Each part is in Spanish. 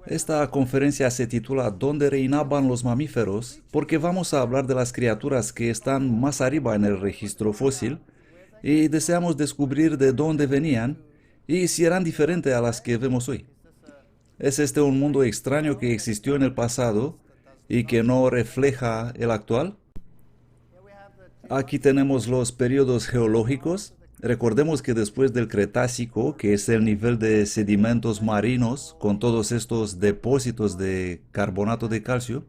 Esta conferencia se titula ¿Dónde reinaban los mamíferos? Porque vamos a hablar de las criaturas que están más arriba en el registro fósil y deseamos descubrir de dónde venían y si eran diferentes a las que vemos hoy. ¿Es este un mundo extraño que existió en el pasado y que no refleja el actual? Aquí tenemos los periodos geológicos. Recordemos que después del Cretácico, que es el nivel de sedimentos marinos con todos estos depósitos de carbonato de calcio,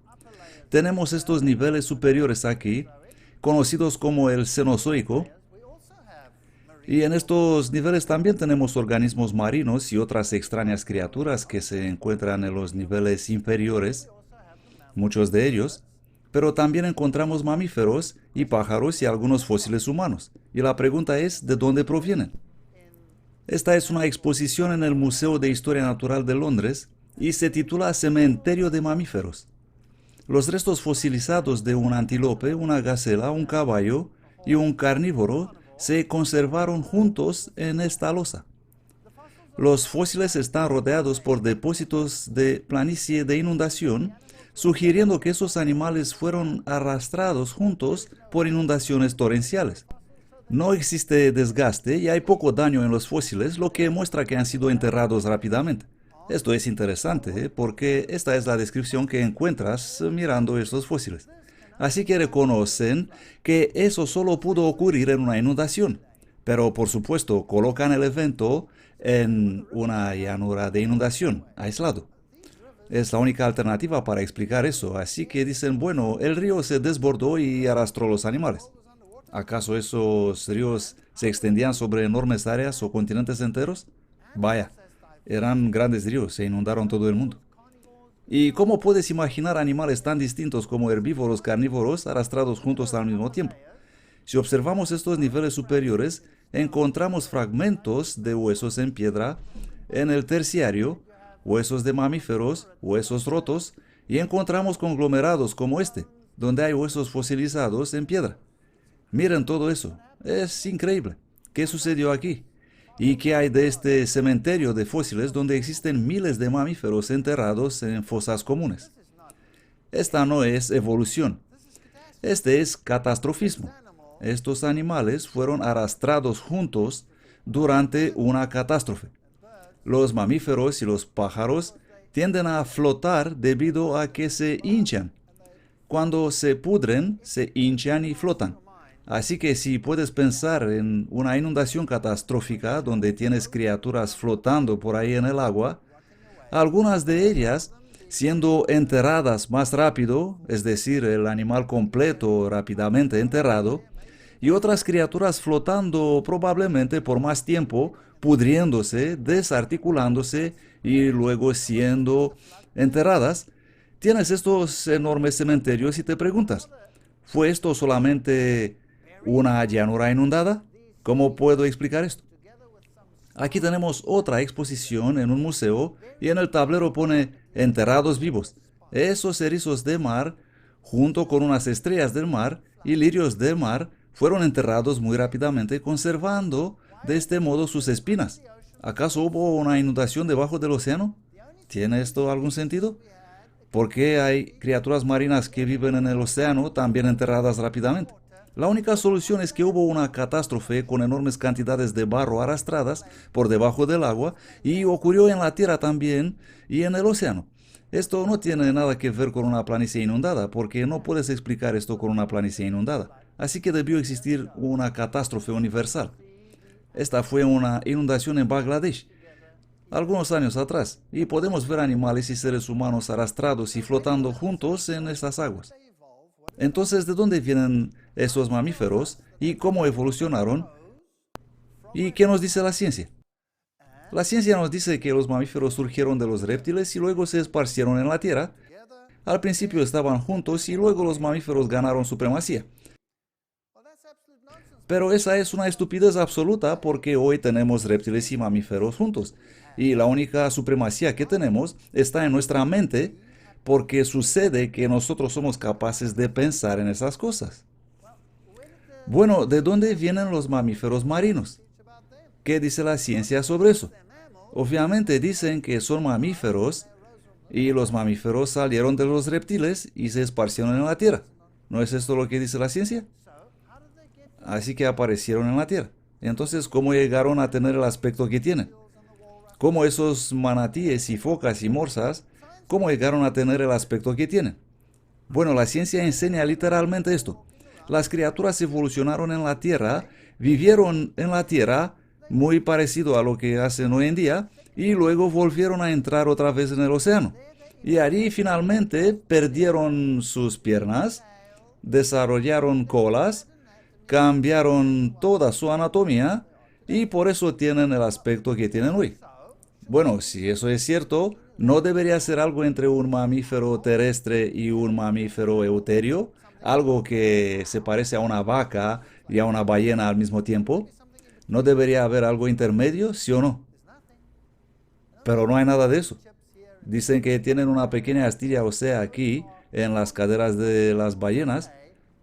tenemos estos niveles superiores aquí, conocidos como el Cenozoico, y en estos niveles también tenemos organismos marinos y otras extrañas criaturas que se encuentran en los niveles inferiores, muchos de ellos, pero también encontramos mamíferos y pájaros y algunos fósiles humanos. Y la pregunta es, ¿de dónde provienen? Esta es una exposición en el Museo de Historia Natural de Londres y se titula Cementerio de Mamíferos. Los restos fosilizados de un antílope, una gacela, un caballo y un carnívoro se conservaron juntos en esta losa. Los fósiles están rodeados por depósitos de planicie de inundación, sugiriendo que esos animales fueron arrastrados juntos por inundaciones torrenciales. No existe desgaste y hay poco daño en los fósiles, lo que muestra que han sido enterrados rápidamente. Esto es interesante, porque esta es la descripción que encuentras mirando estos fósiles. Así que reconocen que eso solo pudo ocurrir en una inundación, pero por supuesto colocan el evento en una llanura de inundación, aislado. Es la única alternativa para explicar eso, así que dicen, bueno, el río se desbordó y arrastró los animales. ¿Acaso esos ríos se extendían sobre enormes áreas o continentes enteros? Vaya, eran grandes ríos, se inundaron todo el mundo. ¿Y cómo puedes imaginar animales tan distintos como herbívoros, carnívoros, arrastrados juntos al mismo tiempo? Si observamos estos niveles superiores, encontramos fragmentos de huesos en piedra en el terciario, huesos de mamíferos, huesos rotos, y encontramos conglomerados como este, donde hay huesos fosilizados en piedra. Miren todo eso, es increíble. ¿Qué sucedió aquí? ¿Y qué hay de este cementerio de fósiles donde existen miles de mamíferos enterrados en fosas comunes? Esta no es evolución, este es catastrofismo. Estos animales fueron arrastrados juntos durante una catástrofe. Los mamíferos y los pájaros tienden a flotar debido a que se hinchan. Cuando se pudren, se hinchan y flotan. Así que si puedes pensar en una inundación catastrófica donde tienes criaturas flotando por ahí en el agua, algunas de ellas siendo enterradas más rápido, es decir, el animal completo rápidamente enterrado, y otras criaturas flotando probablemente por más tiempo, pudriéndose, desarticulándose y luego siendo enterradas, tienes estos enormes cementerios y te preguntas, ¿fue esto solamente una llanura inundada? ¿Cómo puedo explicar esto? Aquí tenemos otra exposición en un museo y en el tablero pone enterrados vivos. Esos erizos de mar, junto con unas estrellas del mar y lirios del mar, fueron enterrados muy rápidamente, conservando de este modo sus espinas. ¿Acaso hubo una inundación debajo del océano? ¿Tiene esto algún sentido? ¿Por qué hay criaturas marinas que viven en el océano también enterradas rápidamente? La única solución es que hubo una catástrofe con enormes cantidades de barro arrastradas por debajo del agua y ocurrió en la tierra también y en el océano. Esto no tiene nada que ver con una planicie inundada, porque no puedes explicar esto con una planicie inundada. Así que debió existir una catástrofe universal. Esta fue una inundación en Bangladesh, algunos años atrás, y podemos ver animales y seres humanos arrastrados y flotando juntos en estas aguas. Entonces, ¿de dónde vienen estos mamíferos y cómo evolucionaron? ¿Y qué nos dice la ciencia? La ciencia nos dice que los mamíferos surgieron de los reptiles y luego se esparcieron en la Tierra. Al principio estaban juntos y luego los mamíferos ganaron supremacía. Pero esa es una estupidez absoluta porque hoy tenemos reptiles y mamíferos juntos. Y la única supremacía que tenemos está en nuestra mente porque sucede que nosotros somos capaces de pensar en esas cosas. Bueno, ¿de dónde vienen los mamíferos marinos? ¿Qué dice la ciencia sobre eso? Obviamente dicen que son mamíferos Y los mamíferos salieron de los reptiles y se esparcieron en la tierra. ¿No es esto lo que dice la ciencia? Así que aparecieron en la tierra. Entonces, ¿cómo llegaron a tener el aspecto que tienen? ¿Cómo esos manatíes y focas y morsas, cómo llegaron a tener el aspecto que tienen? Bueno, la ciencia enseña literalmente esto. Las criaturas evolucionaron en la tierra, vivieron en la tierra, muy parecido a lo que hacen hoy en día, y luego volvieron a entrar otra vez en el océano. Y allí finalmente perdieron sus piernas, desarrollaron colas, cambiaron toda su anatomía y por eso tienen el aspecto que tienen hoy. Bueno, si eso es cierto, ¿no debería ser algo entre un mamífero terrestre y un mamífero euterio? Algo que se parece a una vaca y a una ballena al mismo tiempo. ¿No debería haber algo intermedio, sí o no? Pero no hay nada de eso. Dicen que tienen una pequeña astilla ósea aquí en las caderas de las ballenas,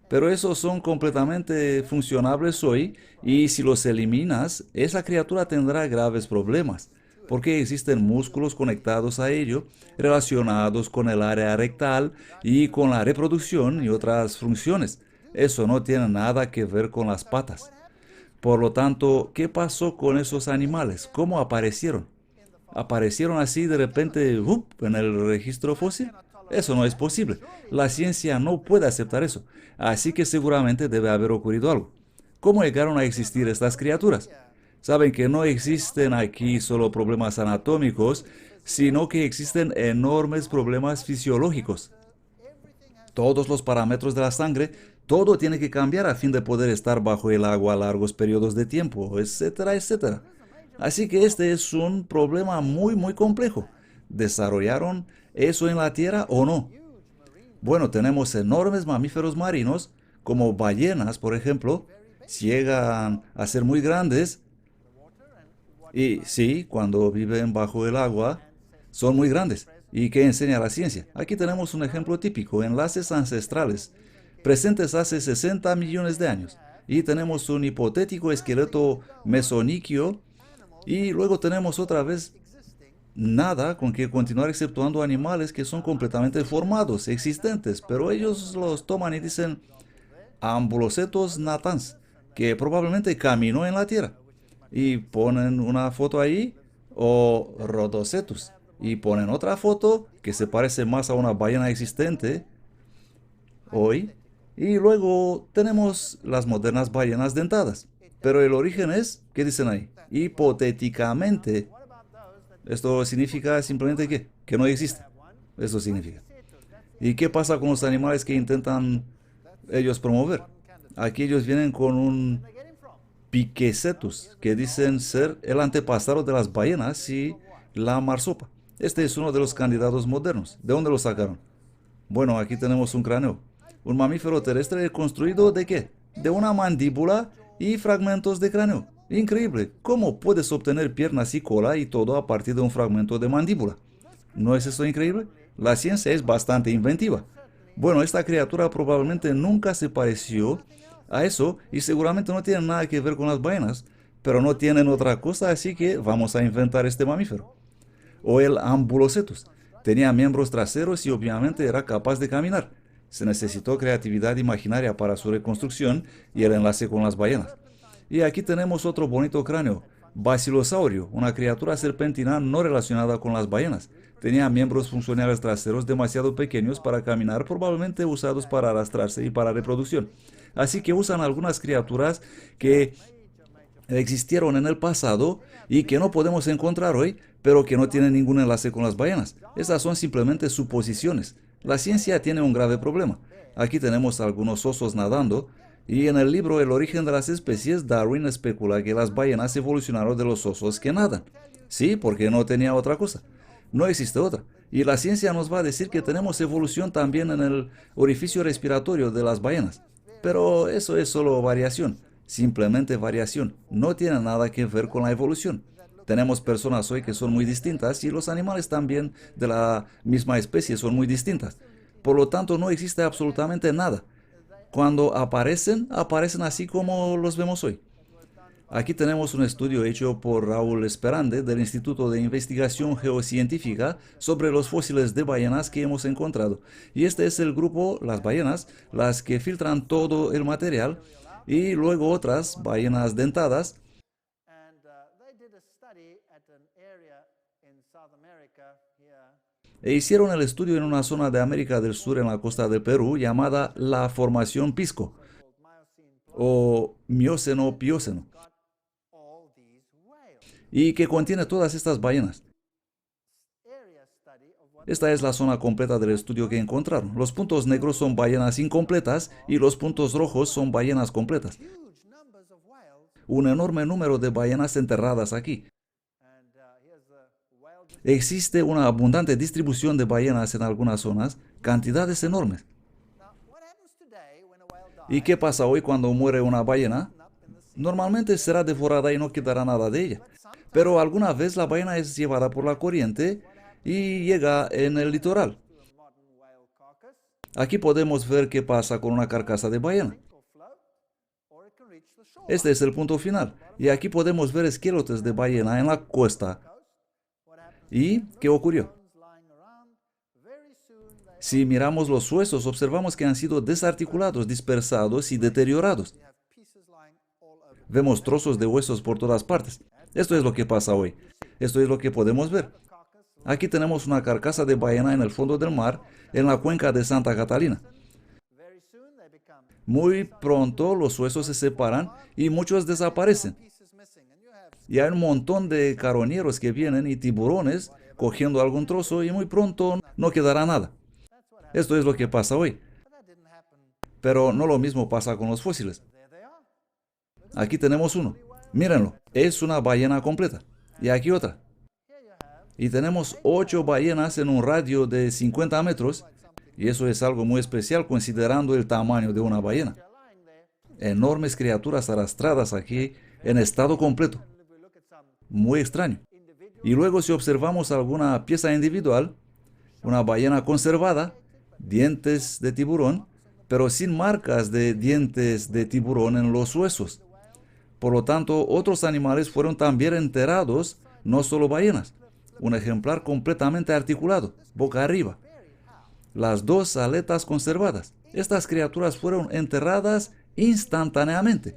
pero esos son completamente funcionables hoy y si los eliminas, esa criatura tendrá graves problemas, porque existen músculos conectados a ello, relacionados con el área rectal y con la reproducción y otras funciones. Eso no tiene nada que ver con las patas. Por lo tanto, ¿qué pasó con esos animales? ¿Cómo aparecieron? ¿Aparecieron así de repente en el registro fósil? Eso no es posible. La ciencia no puede aceptar eso. Así que seguramente debe haber ocurrido algo. ¿Cómo llegaron a existir estas criaturas? Saben que no existen aquí solo problemas anatómicos, sino que existen enormes problemas fisiológicos. Todos los parámetros de la sangre, todo tiene que cambiar a fin de poder estar bajo el agua a largos periodos de tiempo, etcétera, etcétera. Así que este es un problema muy complejo. ¿Desarrollaron eso en la Tierra o no? Bueno, tenemos enormes mamíferos marinos, como ballenas, por ejemplo, llegan a ser muy grandes y sí, cuando viven bajo el agua, son muy grandes. ¿Y qué enseña la ciencia? Aquí tenemos un ejemplo típico, enlaces ancestrales, presentes hace 60 millones de años. Y tenemos un hipotético esqueleto mesoniquio y luego tenemos otra vez nada con que continuar exceptuando animales que son completamente formados, existentes, pero ellos los toman y dicen Ambulocetus natans, que probablemente caminó en la tierra. Y ponen una foto ahí, o Rhodocetus, y ponen otra foto que se parece más a una ballena existente hoy. Y luego tenemos las modernas ballenas dentadas. Pero el origen es, ¿qué dicen ahí? Hipotéticamente. Esto significa simplemente que no existe. Eso significa. ¿Y qué pasa con los animales que intentan ellos promover? Aquí ellos vienen con un Piquecetus, que dicen ser el antepasado de las ballenas y la marsopa. Este es uno de los candidatos modernos. ¿De dónde lo sacaron? Bueno, aquí tenemos un cráneo. Un mamífero terrestre construido ¿de qué? De una mandíbula y fragmentos de cráneo. Increíble. ¿Cómo puedes obtener piernas y cola y todo a partir de un fragmento de mandíbula? ¿No es eso increíble? La ciencia es bastante inventiva. Bueno, esta criatura probablemente nunca se pareció a eso y seguramente no tiene nada que ver con las ballenas, pero no tienen otra cosa, así que vamos a inventar este mamífero. O el Ambulocetus. Tenía miembros traseros y obviamente era capaz de caminar. Se necesitó creatividad imaginaria para su reconstrucción y el enlace con las ballenas. Y aquí tenemos otro bonito cráneo, Basilosaurus, una criatura serpentina no relacionada con las ballenas. Tenía miembros funcionales traseros demasiado pequeños para caminar, probablemente usados para arrastrarse y para reproducción. Así que usan algunas criaturas que existieron en el pasado y que no podemos encontrar hoy, pero que no tienen ningún enlace con las ballenas. Estas son simplemente suposiciones. La ciencia tiene un grave problema. Aquí tenemos algunos osos nadando, y en el libro El origen de las especies, Darwin especula que las ballenas evolucionaron de los osos que nadan. Sí, porque no tenía otra cosa. No existe otra. Y la ciencia nos va a decir que tenemos evolución también en el orificio respiratorio de las ballenas. Pero eso es solo variación, simplemente variación. No tiene nada que ver con la evolución. Tenemos personas hoy que son muy distintas y los animales también de la misma especie son muy distintas. Por lo tanto, no existe absolutamente nada. Cuando aparecen, aparecen así como los vemos hoy. Aquí tenemos un estudio hecho por Raúl Esperande del Instituto de Investigación Geocientífica sobre los fósiles de ballenas que hemos encontrado. Y este es el grupo, las ballenas, las que filtran todo el material, y luego otras ballenas dentadas. E hicieron el estudio en una zona de América del Sur en la costa de Perú llamada la Formación Pisco o Mioceno-Plioceno, y que contiene todas estas ballenas. Esta es la zona completa del estudio que encontraron. Los puntos negros son ballenas incompletas y los puntos rojos son ballenas completas. Un enorme número de ballenas enterradas aquí. Existe una abundante distribución de ballenas en algunas zonas, cantidades enormes. ¿Y qué pasa hoy cuando muere una ballena? Normalmente será devorada y no quedará nada de ella. Pero alguna vez la ballena es llevada por la corriente y llega en el litoral. Aquí podemos ver qué pasa con una carcasa de ballena. Este es el punto final. Y aquí podemos ver esqueletos de ballena en la costa. ¿Y qué ocurrió? Si miramos los huesos, observamos que han sido desarticulados, dispersados y deteriorados. Vemos trozos de huesos por todas partes. Esto es lo que pasa hoy. Esto es lo que podemos ver. Aquí tenemos una carcasa de ballena en el fondo del mar, en la cuenca de Santa Catalina. Muy pronto los huesos se separan y muchos desaparecen. Y hay un montón de carroñeros que vienen y tiburones cogiendo algún trozo y muy pronto no quedará nada. Esto es lo que pasa hoy. Pero no lo mismo pasa con los fósiles. Aquí tenemos uno. Mírenlo. Es una ballena completa. Y aquí otra. Y tenemos 8 ballenas en un radio de 50 metros. Y eso es algo muy especial considerando el tamaño de una ballena. Enormes criaturas arrastradas aquí en estado completo. Muy extraño. Y luego si observamos alguna pieza individual, una ballena conservada, dientes de tiburón, pero sin marcas de dientes de tiburón en los huesos. Por lo tanto, otros animales fueron también enterrados, no solo ballenas. Un ejemplar completamente articulado, boca arriba. Las 2 aletas conservadas. Estas criaturas fueron enterradas instantáneamente.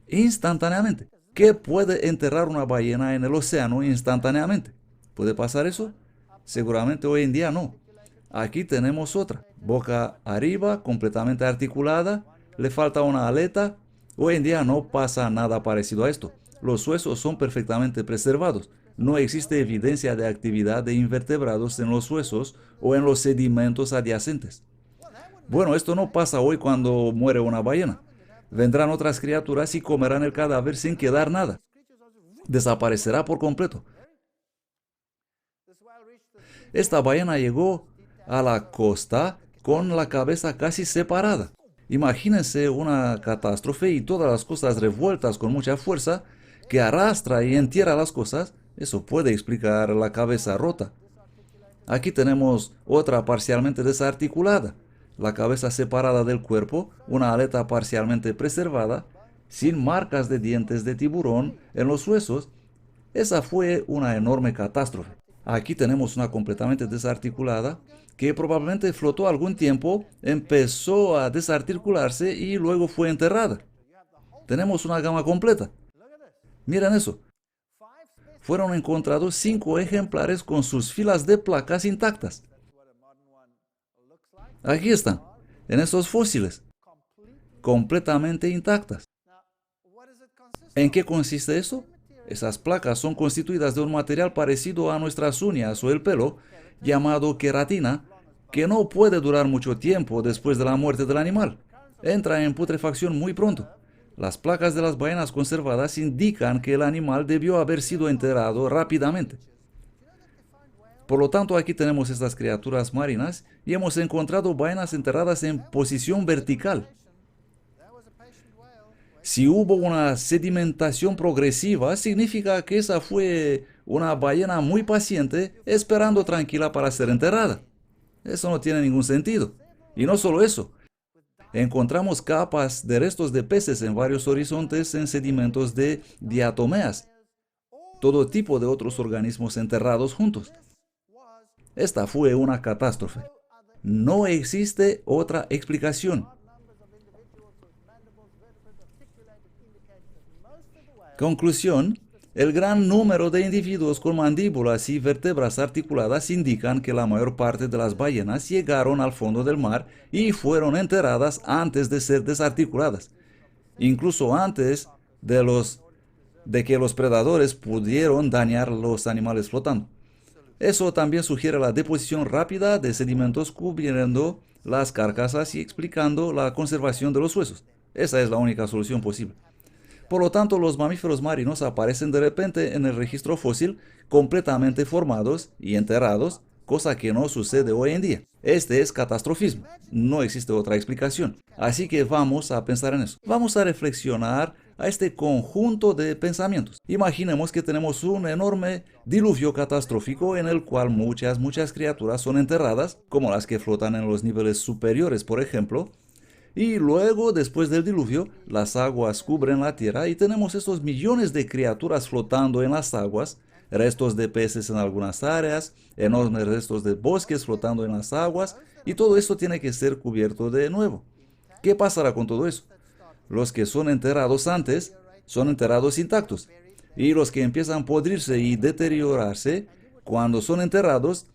Instantáneamente. ¿Qué puede enterrar una ballena en el océano instantáneamente? ¿Puede pasar eso? Seguramente hoy en día no. Aquí tenemos otra. Boca arriba, completamente articulada. Le falta una aleta. Hoy en día no pasa nada parecido a esto. Los huesos son perfectamente preservados. No existe evidencia de actividad de invertebrados en los huesos o en los sedimentos adyacentes. Bueno, esto no pasa hoy cuando muere una ballena. Vendrán otras criaturas y comerán el cadáver sin quedar nada. Desaparecerá por completo. Esta ballena llegó a la costa con la cabeza casi separada. Imagínense una catástrofe y todas las cosas revueltas con mucha fuerza que arrastra y entierra las cosas. Eso puede explicar la cabeza rota. Aquí tenemos otra parcialmente desarticulada, la cabeza separada del cuerpo, una aleta parcialmente preservada, sin marcas de dientes de tiburón en los huesos. Esa fue una enorme catástrofe. Aquí tenemos una completamente desarticulada que probablemente flotó algún tiempo, empezó a desarticularse y luego fue enterrada. Tenemos una gama completa. Miren eso. Fueron encontrados 5 ejemplares con sus filas de placas intactas. Aquí están, en esos fósiles, completamente intactas. ¿En qué consiste eso? Esas placas son constituidas de un material parecido a nuestras uñas o el pelo, llamado queratina, que no puede durar mucho tiempo después de la muerte del animal. Entra en putrefacción muy pronto. Las placas de las ballenas conservadas indican que el animal debió haber sido enterrado rápidamente. Por lo tanto, aquí tenemos estas criaturas marinas y hemos encontrado ballenas enterradas en posición vertical. Si hubo una sedimentación progresiva, significa que esa fue una ballena muy paciente, esperando tranquila para ser enterrada. Eso no tiene ningún sentido. Y no solo eso. Encontramos capas de restos de peces en varios horizontes en sedimentos de diatomeas, todo tipo de otros organismos enterrados juntos. Esta fue una catástrofe. No existe otra explicación. Conclusión: el gran número de individuos con mandíbulas y vértebras articuladas indican que la mayor parte de las ballenas llegaron al fondo del mar y fueron enterradas antes de ser desarticuladas, incluso antes de que los predadores pudieron dañar los animales flotando. Eso también sugiere la deposición rápida de sedimentos cubriendo las carcasas y explicando la conservación de los huesos. Esa es la única solución posible. Por lo tanto, los mamíferos marinos aparecen de repente en el registro fósil completamente formados y enterrados, cosa que no sucede hoy en día. Este es catastrofismo. No existe otra explicación. Así que vamos a pensar en eso. Vamos a reflexionar a este conjunto de pensamientos. Imaginemos que tenemos un enorme diluvio catastrófico en el cual muchas criaturas son enterradas, como las que flotan en los niveles superiores, por ejemplo. Y luego, después del diluvio, las aguas cubren la tierra y tenemos estos millones de criaturas flotando en las aguas, restos de peces en algunas áreas, enormes restos de bosques flotando en las aguas, y todo esto tiene que ser cubierto de nuevo. ¿Qué pasará con todo eso? Los que son enterrados antes son enterrados intactos, y los que empiezan a podrirse y deteriorarse, cuando son enterrados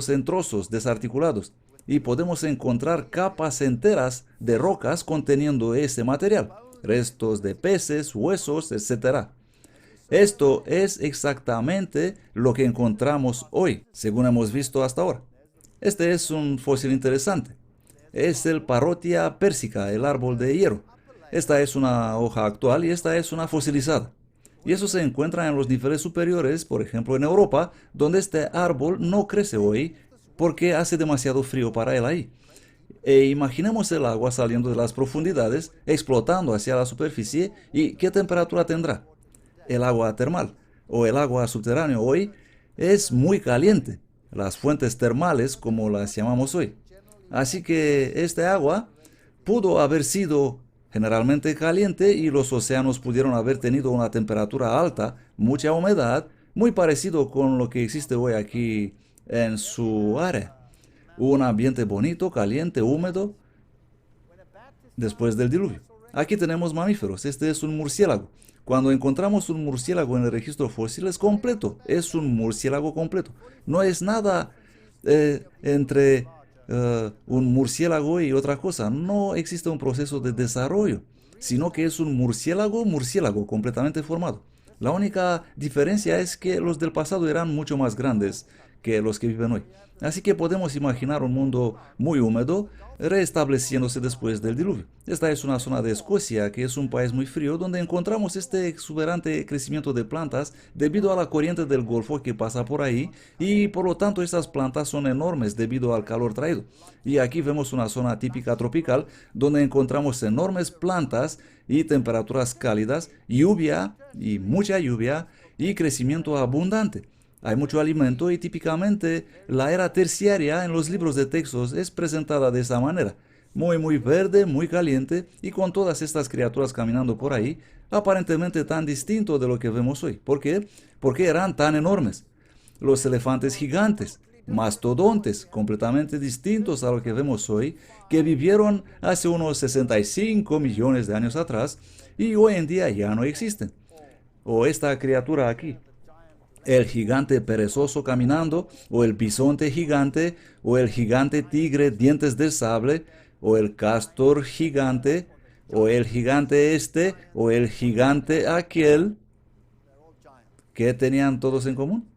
en trozos desarticulados, y podemos encontrar capas enteras de rocas conteniendo ese material, restos de peces, huesos, etc. Esto es exactamente lo que encontramos hoy, según hemos visto hasta ahora. Este es un fósil interesante. Es el Parotia persica, el árbol de hierro. Esta es una hoja actual y esta es una fosilizada. Y eso se encuentra en los niveles superiores, por ejemplo en Europa, donde este árbol no crece hoy porque hace demasiado frío para él ahí. E imaginemos el agua saliendo de las profundidades, explotando hacia la superficie, y ¿qué temperatura tendrá? El agua termal o el agua subterránea hoy es muy caliente, las fuentes termales como las llamamos hoy. Así que este agua pudo haber sido generalmente caliente y los océanos pudieron haber tenido una temperatura alta, mucha humedad, muy parecido con lo que existe hoy aquí en su área. Un ambiente bonito, caliente, húmedo, después del diluvio. Aquí tenemos mamíferos. Este es un murciélago. Cuando encontramos un murciélago en el registro fósil es completo. Es un murciélago completo. No es nada entre un murciélago y otra cosa. No existe un proceso de desarrollo, sino que es un murciélago completamente formado. La única diferencia es que los del pasado eran mucho más grandes que los que viven hoy. Así que podemos imaginar un mundo muy húmedo restableciéndose después del diluvio. Esta es una zona de Escocia, que es un país muy frío, donde encontramos este exuberante crecimiento de plantas debido a la corriente del Golfo que pasa por ahí, y por lo tanto estas plantas son enormes debido al calor traído. Y aquí vemos una zona típica tropical, donde encontramos enormes plantas y temperaturas cálidas, lluvia y mucha lluvia y crecimiento abundante. Hay mucho alimento y típicamente la era terciaria en los libros de textos es presentada de esa manera. Muy verde, muy caliente y con todas estas criaturas caminando por ahí, aparentemente tan distinto de lo que vemos hoy. ¿Por qué? Porque eran tan enormes. Los elefantes gigantes, mastodontes, completamente distintos a lo que vemos hoy, que vivieron hace unos 65 millones de años atrás y hoy en día ya no existen. O esta criatura aquí, el gigante perezoso caminando, o el bisonte gigante, o el gigante tigre dientes de sable, o el castor gigante, o el gigante este, o el gigante aquel. ¿Qué tenían todos en común?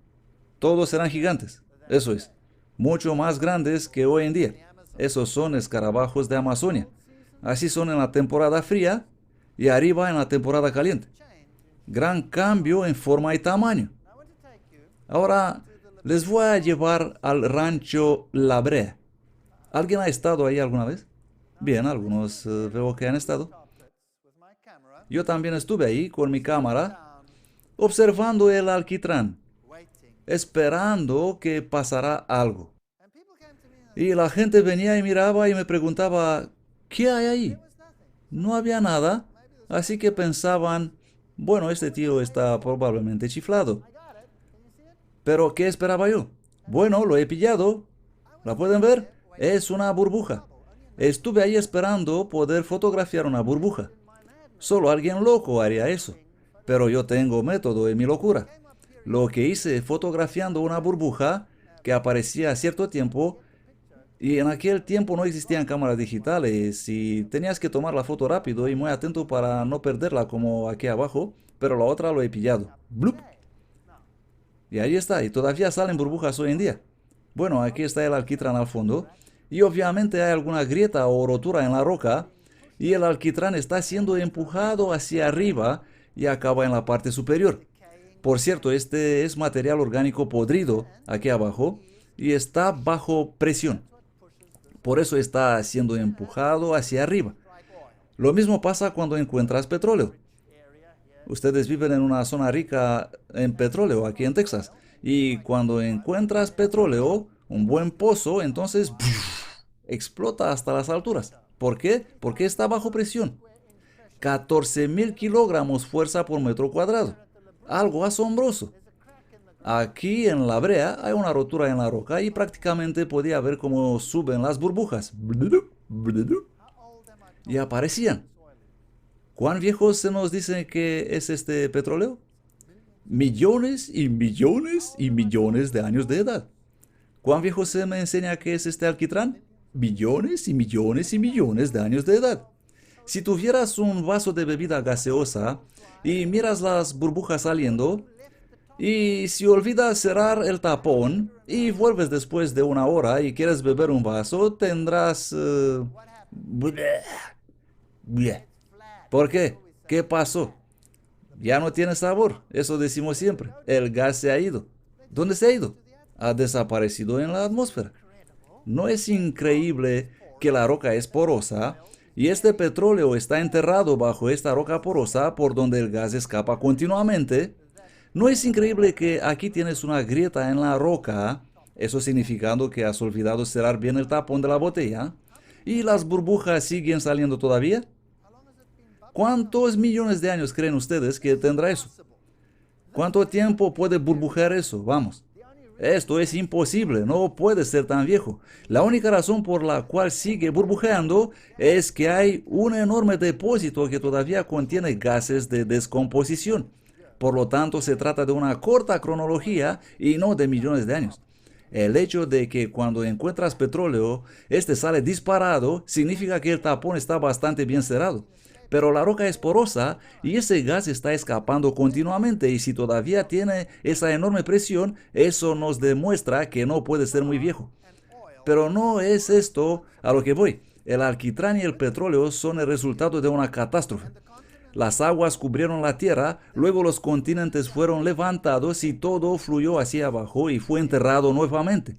Todos eran gigantes, eso es, mucho más grandes que hoy en día. Esos son escarabajos de Amazonia. Así son en la temporada fría y arriba en la temporada caliente. Gran cambio en forma y tamaño. Ahora les voy a llevar al rancho La Brea. ¿Alguien ha estado ahí alguna vez? Bien, algunos veo que han estado. Yo también estuve ahí con mi cámara, observando el alquitrán, esperando que pasara algo. Y la gente venía y miraba y me preguntaba, ¿Qué hay ahí? No había nada, así que pensaban, bueno, este tío está probablemente chiflado. Pero ¿qué esperaba yo? Bueno, lo he pillado. ¿La pueden ver? Es una burbuja. Estuve ahí esperando poder fotografiar una burbuja. Solo alguien loco haría eso. Pero yo tengo método en mi locura. Lo que hice fotografiando una burbuja que aparecía a cierto tiempo, y en aquel tiempo no existían cámaras digitales y tenías que tomar la foto rápido y muy atento para no perderla como aquí abajo, pero la otra lo he pillado. ¡Blup! Y ahí está, y todavía salen burbujas hoy en día. Bueno, aquí está el alquitrán al fondo, y obviamente hay alguna grieta o rotura en la roca, y el alquitrán está siendo empujado hacia arriba y acaba en la parte superior. Por cierto, este es material orgánico podrido aquí abajo y está bajo presión. Por eso está siendo empujado hacia arriba. Lo mismo pasa cuando encuentras petróleo. Ustedes viven en una zona rica en petróleo aquí en Texas. Y cuando encuentras petróleo, un buen pozo, entonces explota hasta las alturas. ¿Por qué? Porque está bajo presión. 14.000 kilogramos fuerza por metro cuadrado. Algo asombroso. Aquí en la brea hay una rotura en la roca y prácticamente podía ver cómo suben las burbujas. Y aparecían. ¿Cuán viejo se nos dice que es este petróleo? Millones y millones y millones de años de edad. ¿Cuán viejo se me enseña que es este alquitrán? Millones y millones y millones de años de edad. Si tuvieras un vaso de bebida gaseosa y miras las burbujas saliendo, y si olvidas cerrar el tapón y vuelves después de una hora y quieres beber un vaso, tendrás... ¿Por qué? ¿Qué pasó? Ya no tiene sabor, eso decimos siempre. El gas se ha ido. ¿Dónde se ha ido? Ha desaparecido en la atmósfera. ¿No es increíble que la roca es porosa y este petróleo está enterrado bajo esta roca porosa por donde el gas escapa continuamente? ¿No es increíble que aquí tienes una grieta en la roca, eso significando que has olvidado cerrar bien el tapón de la botella, y las burbujas siguen saliendo todavía? ¿Cuántos millones de años creen ustedes que tendrá eso? ¿Cuánto tiempo puede burbujear eso? Vamos. Esto es imposible, no puede ser tan viejo. La única razón por la cual sigue burbujeando es que hay un enorme depósito que todavía contiene gases de descomposición. Por lo tanto, se trata de una corta cronología y no de millones de años. El hecho de que cuando encuentras petróleo, este sale disparado, significa que el tapón está bastante bien cerrado. Pero la roca es porosa y ese gas está escapando continuamente y si todavía tiene esa enorme presión, eso nos demuestra que no puede ser muy viejo. Pero no es esto a lo que voy. El alquitrán y el petróleo son el resultado de una catástrofe. Las aguas cubrieron la tierra, luego los continentes fueron levantados y todo fluyó hacia abajo y fue enterrado nuevamente.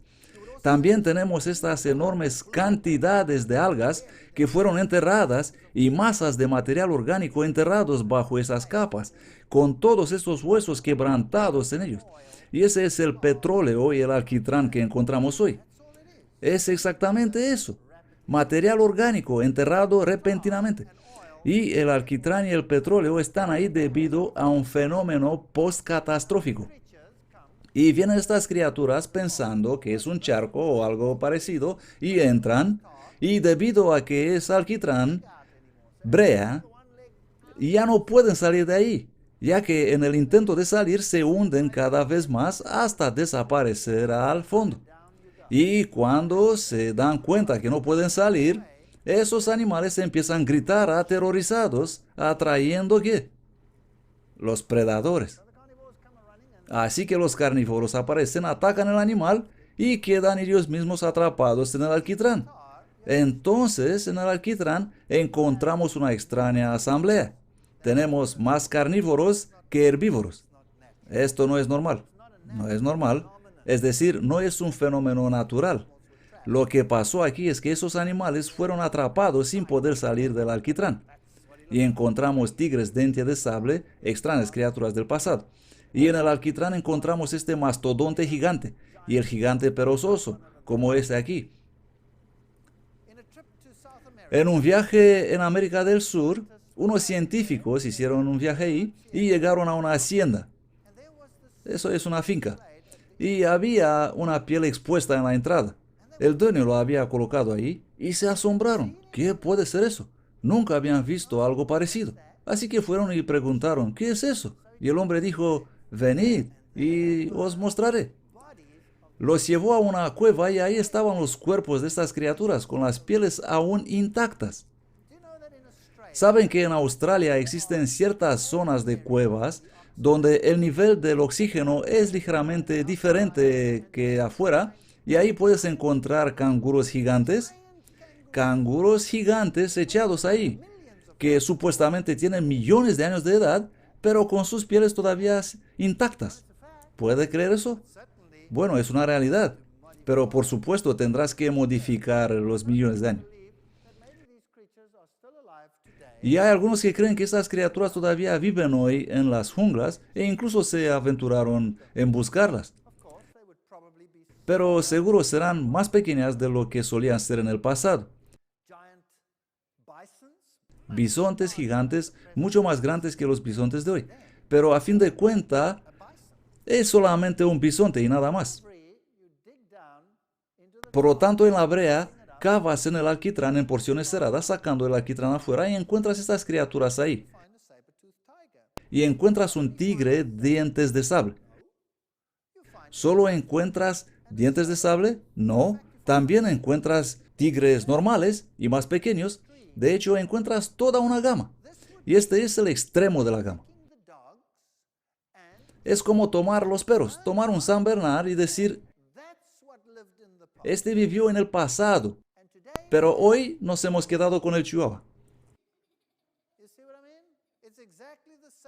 También tenemos estas enormes cantidades de algas que fueron enterradas y masas de material orgánico enterrados bajo esas capas, con todos estos huesos quebrantados en ellos. Y ese es el petróleo y el alquitrán que encontramos hoy. Es exactamente eso. Material orgánico enterrado repentinamente. Y el alquitrán y el petróleo están ahí debido a un fenómeno postcatastrófico. Y vienen estas criaturas pensando que es un charco o algo parecido y entran y debido a que es alquitrán, brea, ya no pueden salir de ahí, ya que en el intento de salir se hunden cada vez más hasta desaparecer al fondo. Y cuando se dan cuenta que no pueden salir, esos animales empiezan a gritar aterrorizados, atrayendo ¿qué? Los predadores. Así que los carnívoros aparecen, atacan al animal y quedan ellos mismos atrapados en el alquitrán. Entonces, en el alquitrán encontramos una extraña asamblea. Tenemos más carnívoros que herbívoros. Esto no es normal. No es normal. Es decir, no es un fenómeno natural. Lo que pasó aquí es que esos animales fueron atrapados sin poder salir del alquitrán. Y encontramos tigres dientes de sable, extrañas criaturas del pasado. Y en el alquitrán encontramos este mastodonte gigante y el gigante perezoso, como este aquí. En un viaje en América del Sur, unos científicos hicieron un viaje ahí y llegaron a una hacienda. Eso es una finca. Y había una piel expuesta en la entrada. El dueño lo había colocado ahí y se asombraron. ¿Qué puede ser eso? Nunca habían visto algo parecido. Así que fueron y preguntaron, ¿qué es eso? Y el hombre dijo, venid y os mostraré. Los llevó a una cueva y ahí estaban los cuerpos de estas criaturas con las pieles aún intactas. Saben que en Australia existen ciertas zonas de cuevas donde el nivel del oxígeno es ligeramente diferente que afuera y ahí puedes encontrar canguros gigantes echados ahí, que supuestamente tienen millones de años de edad, pero con sus pieles todavía intactas. ¿Puede creer eso? Bueno, es una realidad, pero por supuesto tendrás que modificar los millones de años. Y hay algunos que creen que estas criaturas todavía viven hoy en las junglas e incluso se aventuraron en buscarlas. Pero seguro serán más pequeñas de lo que solían ser en el pasado. Bisontes gigantes, mucho más grandes que los bisontes de hoy. Pero a fin de cuentas, es solamente un bisonte y nada más. Por lo tanto, en la brea, cavas en el alquitrán en porciones cerradas, sacando el alquitrán afuera y encuentras estas criaturas ahí. Y encuentras un tigre dientes de sable. ¿Solo encuentras dientes de sable? No. También encuentras tigres normales y más pequeños. De hecho, encuentras toda una gama. Y este es el extremo de la gama. Es como tomar los perros, tomar un San Bernard y decir, este vivió en el pasado, pero hoy nos hemos quedado con el Chihuahua.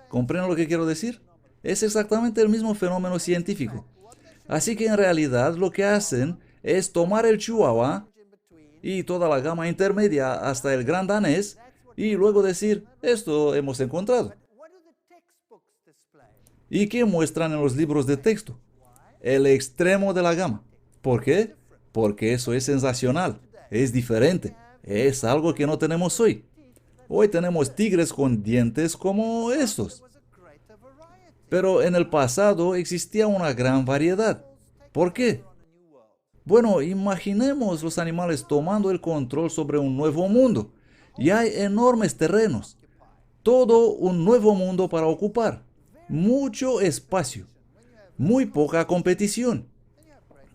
¿Comprenden lo que quiero decir? Es exactamente el mismo fenómeno científico. Así que en realidad lo que hacen es tomar el Chihuahua y toda la gama intermedia hasta el gran danés y luego decir, esto hemos encontrado. ¿Y qué muestran en los libros de texto? El extremo de la gama. ¿Por qué? Porque eso es sensacional, es diferente, es algo que no tenemos hoy. Hoy tenemos tigres con dientes como estos. Pero en el pasado existía una gran variedad. ¿Por qué? Bueno, imaginemos los animales tomando el control sobre un nuevo mundo. Y hay enormes terrenos. Todo un nuevo mundo para ocupar. Mucho espacio. Muy poca competición.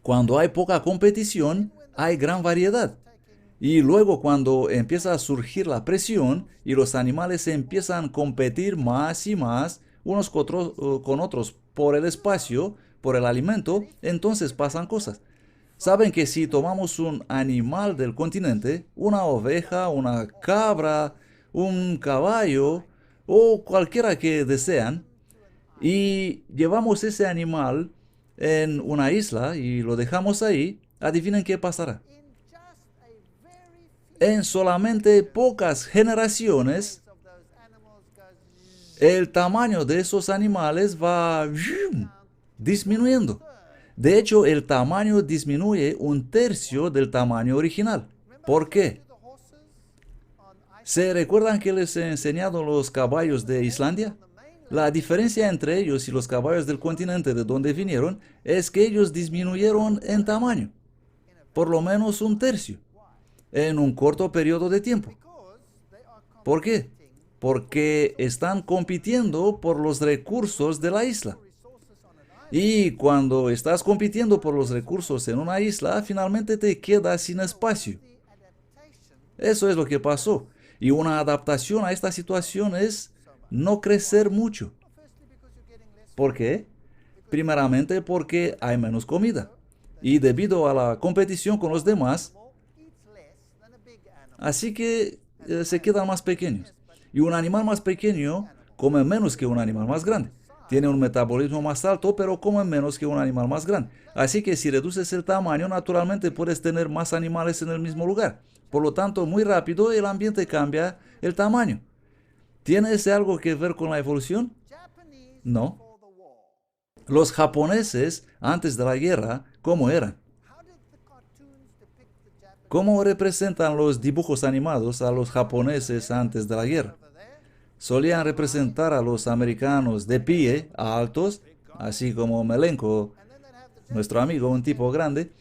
Cuando hay poca competición, hay gran variedad. Y luego cuando empieza a surgir la presión y los animales empiezan a competir más y más unos con otros por el espacio, por el alimento, entonces pasan cosas. Saben que si tomamos un animal del continente, una oveja, una cabra, un caballo o cualquiera que desean, y llevamos ese animal en una isla y lo dejamos ahí, adivinen qué pasará. En solamente pocas generaciones, el tamaño de esos animales va disminuyendo. De hecho, el tamaño disminuye un tercio del tamaño original. ¿Por qué? ¿Se recuerdan que les he enseñado los caballos de Islandia? La diferencia entre ellos y los caballos del continente de donde vinieron es que ellos disminuyeron en tamaño, por lo menos un tercio, en un corto periodo de tiempo. ¿Por qué? Porque están compitiendo por los recursos de la isla. Y cuando estás compitiendo por los recursos en una isla, finalmente te quedas sin espacio. Eso es lo que pasó. Y una adaptación a esta situación es no crecer mucho. ¿Por qué? Primeramente porque hay menos comida. Y debido a la competición con los demás, así que se quedan más pequeños. Y un animal más pequeño come menos que un animal más grande. Tiene un metabolismo más alto, pero come menos que un animal más grande. Así que si reduces el tamaño, naturalmente puedes tener más animales en el mismo lugar. Por lo tanto, muy rápido el ambiente cambia el tamaño. ¿Tiene ese algo que ver con la evolución? No. Los japoneses, antes de la guerra, ¿cómo eran? ¿Cómo representan los dibujos animados a los japoneses antes de la guerra? Solían representar a los americanos de pie, altos, así como Melenko, nuestro amigo, un tipo grande,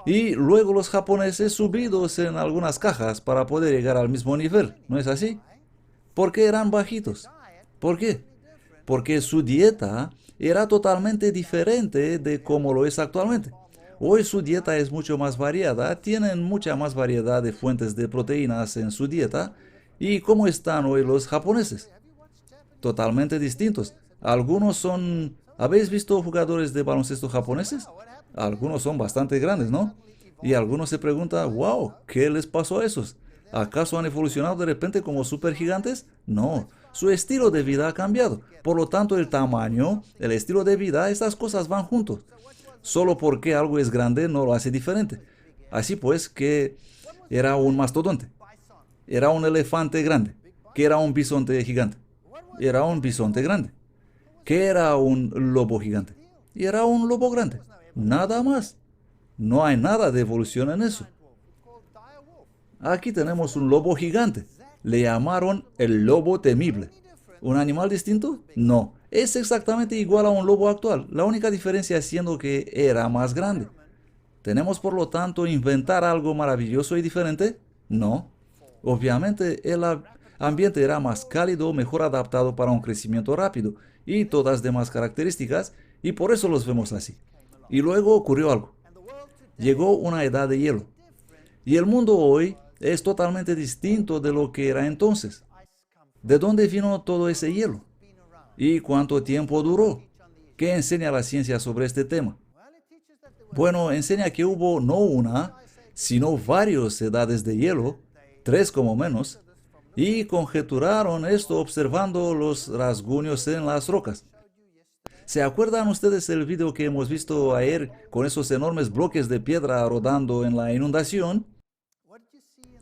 y luego los japoneses subidos en algunas cajas para poder llegar al mismo nivel, ¿no es así? ¿Por qué eran bajitos? ¿Por qué? Porque su dieta era totalmente diferente de cómo lo es actualmente. Hoy su dieta es mucho más variada, tienen mucha más variedad de fuentes de proteínas en su dieta. ¿Y cómo están hoy los japoneses? Totalmente distintos. Algunos son... ¿Habéis visto jugadores de baloncesto japoneses? Algunos son bastante grandes, ¿no? Y algunos se preguntan, wow, ¿qué les pasó a esos? ¿Acaso han evolucionado de repente como supergigantes? No, su estilo de vida ha cambiado. Por lo tanto, el tamaño, el estilo de vida, estas cosas van juntos. Solo porque algo es grande no lo hace diferente. Así pues, que era un mastodonte, era un elefante grande, que era un bisonte gigante, era un bisonte grande, que era un lobo gigante, y era un lobo grande. Nada más. No hay nada de evolución en eso. Aquí tenemos un lobo gigante. Le llamaron el lobo temible. ¿Un animal distinto? No. Es exactamente igual a un lobo actual. La única diferencia siendo que era más grande. ¿Tenemos por lo tanto inventar algo maravilloso y diferente? No. Obviamente el ambiente era más cálido, mejor adaptado para un crecimiento rápido y todas demás características, y por eso los vemos así. Y luego ocurrió algo. Llegó una edad de hielo. Y el mundo hoy es totalmente distinto de lo que era entonces. ¿De dónde vino todo ese hielo? ¿Y cuánto tiempo duró? ¿Qué enseña la ciencia sobre este tema? Bueno, enseña que hubo no una, sino varias edades de hielo, tres como menos, y conjeturaron esto observando los rasguños en las rocas. ¿Se acuerdan ustedes el video que hemos visto ayer con esos enormes bloques de piedra rodando en la inundación?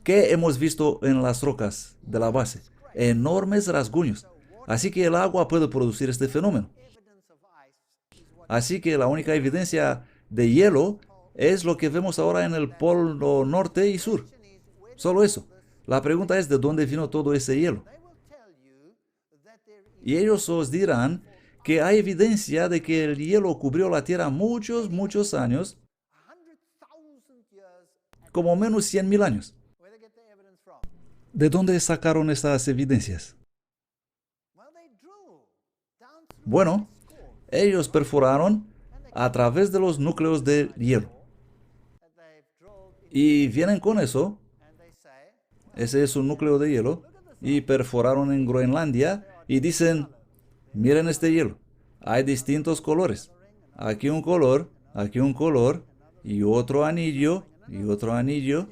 ¿Qué hemos visto en las rocas de la base? Enormes rasguños. Así que el agua puede producir este fenómeno. Así que la única evidencia de hielo es lo que vemos ahora en el polo norte y sur. Solo eso. La pregunta es de dónde vino todo ese hielo. Y ellos os dirán que hay evidencia de que el hielo cubrió la Tierra muchos años, como menos 100.000 años. ¿De dónde sacaron esas evidencias? Bueno, ellos perforaron a través de los núcleos del hielo. Y vienen con eso, ese es un núcleo de hielo, y perforaron en Groenlandia y dicen, miren este hielo, hay distintos colores. Aquí un color, y otro anillo, y otro anillo,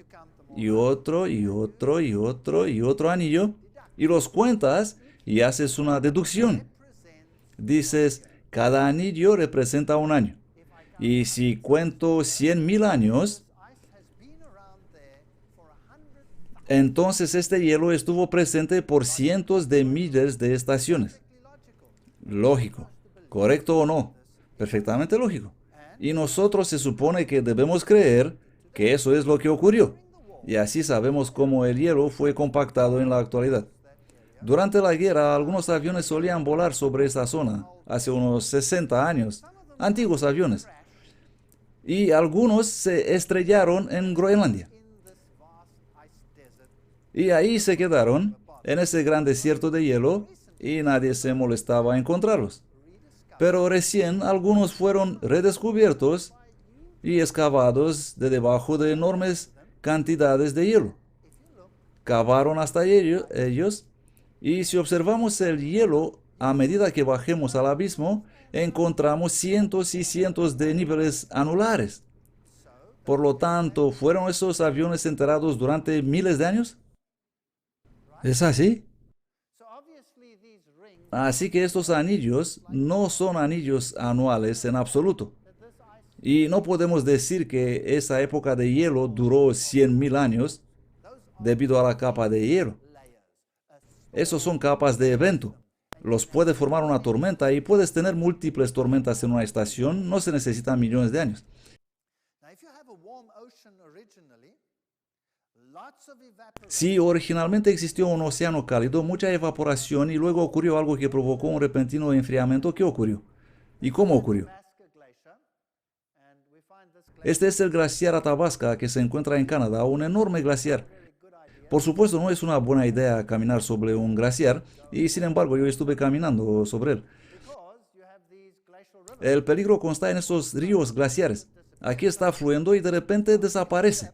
y otro, y otro, y otro, y otro anillo, y los cuentas y haces una deducción. Dices, cada anillo representa un año. Y si cuento 100.000 años, entonces este hielo estuvo presente por cientos de miles de estaciones. Lógico. ¿Correcto o no? Perfectamente lógico. Y nosotros se supone que debemos creer que eso es lo que ocurrió. Y así sabemos cómo el hielo fue compactado en la actualidad. Durante la guerra, algunos aviones solían volar sobre esta zona, hace unos 60 años, antiguos aviones. Y algunos se estrellaron en Groenlandia. Y ahí se quedaron, en ese gran desierto de hielo, y nadie se molestaba a encontrarlos. Pero recién algunos fueron redescubiertos y excavados de debajo de enormes cantidades de hielo. Cavaron hasta ellos, y si observamos el hielo a medida que bajemos al abismo, encontramos cientos y cientos de niveles anulares. Por lo tanto, ¿fueron esos aviones enterrados durante miles de años? ¿Es así? Así que estos anillos no son anillos anuales en absoluto. Y no podemos decir que esa época de hielo duró 100.000 años debido a la capa de hielo. Esos son capas de evento. Los puede formar una tormenta y puedes tener múltiples tormentas en una estación. No se necesitan millones de años. Si originalmente existió un océano cálido, mucha evaporación y luego ocurrió algo que provocó un repentino enfriamiento, ¿qué ocurrió? ¿Y cómo ocurrió? Este es el glaciar Athabasca que se encuentra en Canadá, un enorme glaciar. Por supuesto, no es una buena idea caminar sobre un glaciar y sin embargo yo estuve caminando sobre él. El peligro consta en esos ríos glaciares. Aquí está fluyendo y de repente desaparece.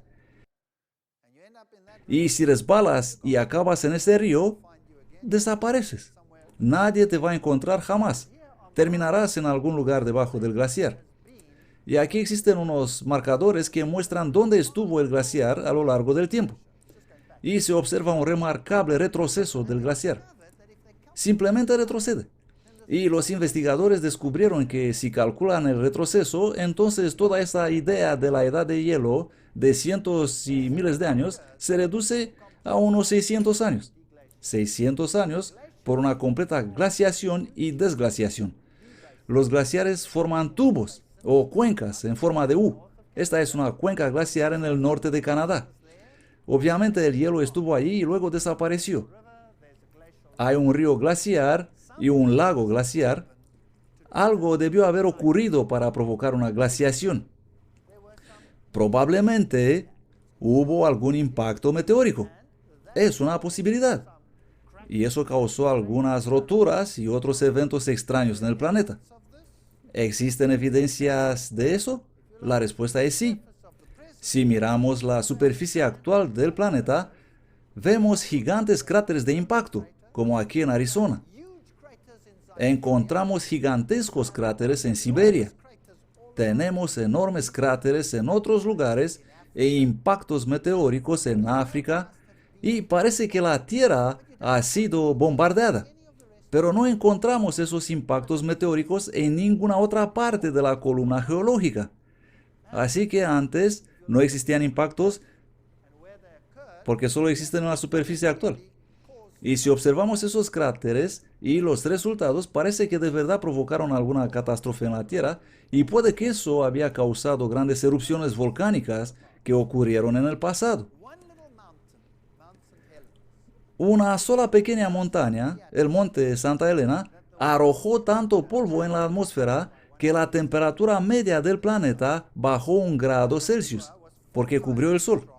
Y si resbalas y acabas en ese río, desapareces. Nadie te va a encontrar jamás. Terminarás en algún lugar debajo del glaciar. Y aquí existen unos marcadores que muestran dónde estuvo el glaciar a lo largo del tiempo. Y se observa un remarcable retroceso del glaciar. Simplemente retrocede. Y los investigadores descubrieron que si calculan el retroceso, entonces toda esa idea de la edad de hielo de cientos y miles de años se reduce a unos 600 años. 600 años por una completa glaciación y desglaciación. Los glaciares forman tubos o cuencas en forma de U. Esta es una cuenca glaciar en el norte de Canadá. Obviamente el hielo estuvo allí y luego desapareció. Hay un río glaciar y un lago glaciar. Algo debió haber ocurrido para provocar una glaciación. Probablemente hubo algún impacto meteórico. Es una posibilidad. Y eso causó algunas roturas y otros eventos extraños en el planeta. ¿Existen evidencias de eso? La respuesta es sí. Si miramos la superficie actual del planeta, vemos gigantes cráteres de impacto, como aquí en Arizona. Encontramos gigantescos cráteres en Siberia. Tenemos enormes cráteres en otros lugares e impactos meteóricos en África, y parece que la Tierra ha sido bombardeada. Pero no encontramos esos impactos meteóricos en ninguna otra parte de la columna geológica. Así que antes no existían impactos porque solo existen en la superficie actual. Y si observamos esos cráteres y los resultados, parece que de verdad provocaron alguna catástrofe en la Tierra y puede que eso había causado grandes erupciones volcánicas que ocurrieron en el pasado. Una sola pequeña montaña, el monte Santa Elena, arrojó tanto polvo en la atmósfera que la temperatura media del planeta bajó 1 grado Celsius, porque cubrió el sol.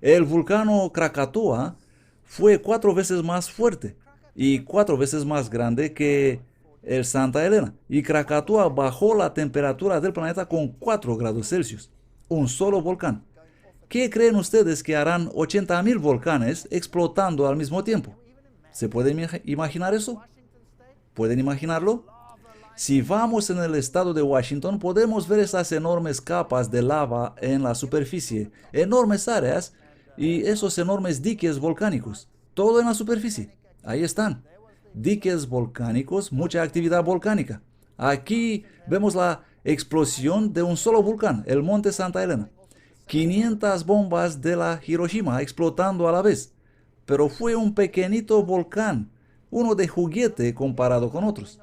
El vulcano Krakatoa fue 4 veces más fuerte y 4 veces más grande que el Santa Elena, y Krakatoa bajó la temperatura del planeta con 4 grados Celsius. Un solo volcán. ¿Qué creen ustedes que harán 80.000 volcanes explotando al mismo tiempo? ¿Se pueden imaginar eso? ¿Pueden imaginarlo? Si vamos en el estado de Washington, podemos ver esas enormes capas de lava en la superficie, enormes áreas y esos enormes diques volcánicos. Todo en la superficie. Ahí están. Diques volcánicos, mucha actividad volcánica. Aquí vemos la explosión de un solo volcán, el monte Santa Elena. 500 bombas de la Hiroshima explotando a la vez. Pero fue un pequeñito volcán, uno de juguete comparado con otros.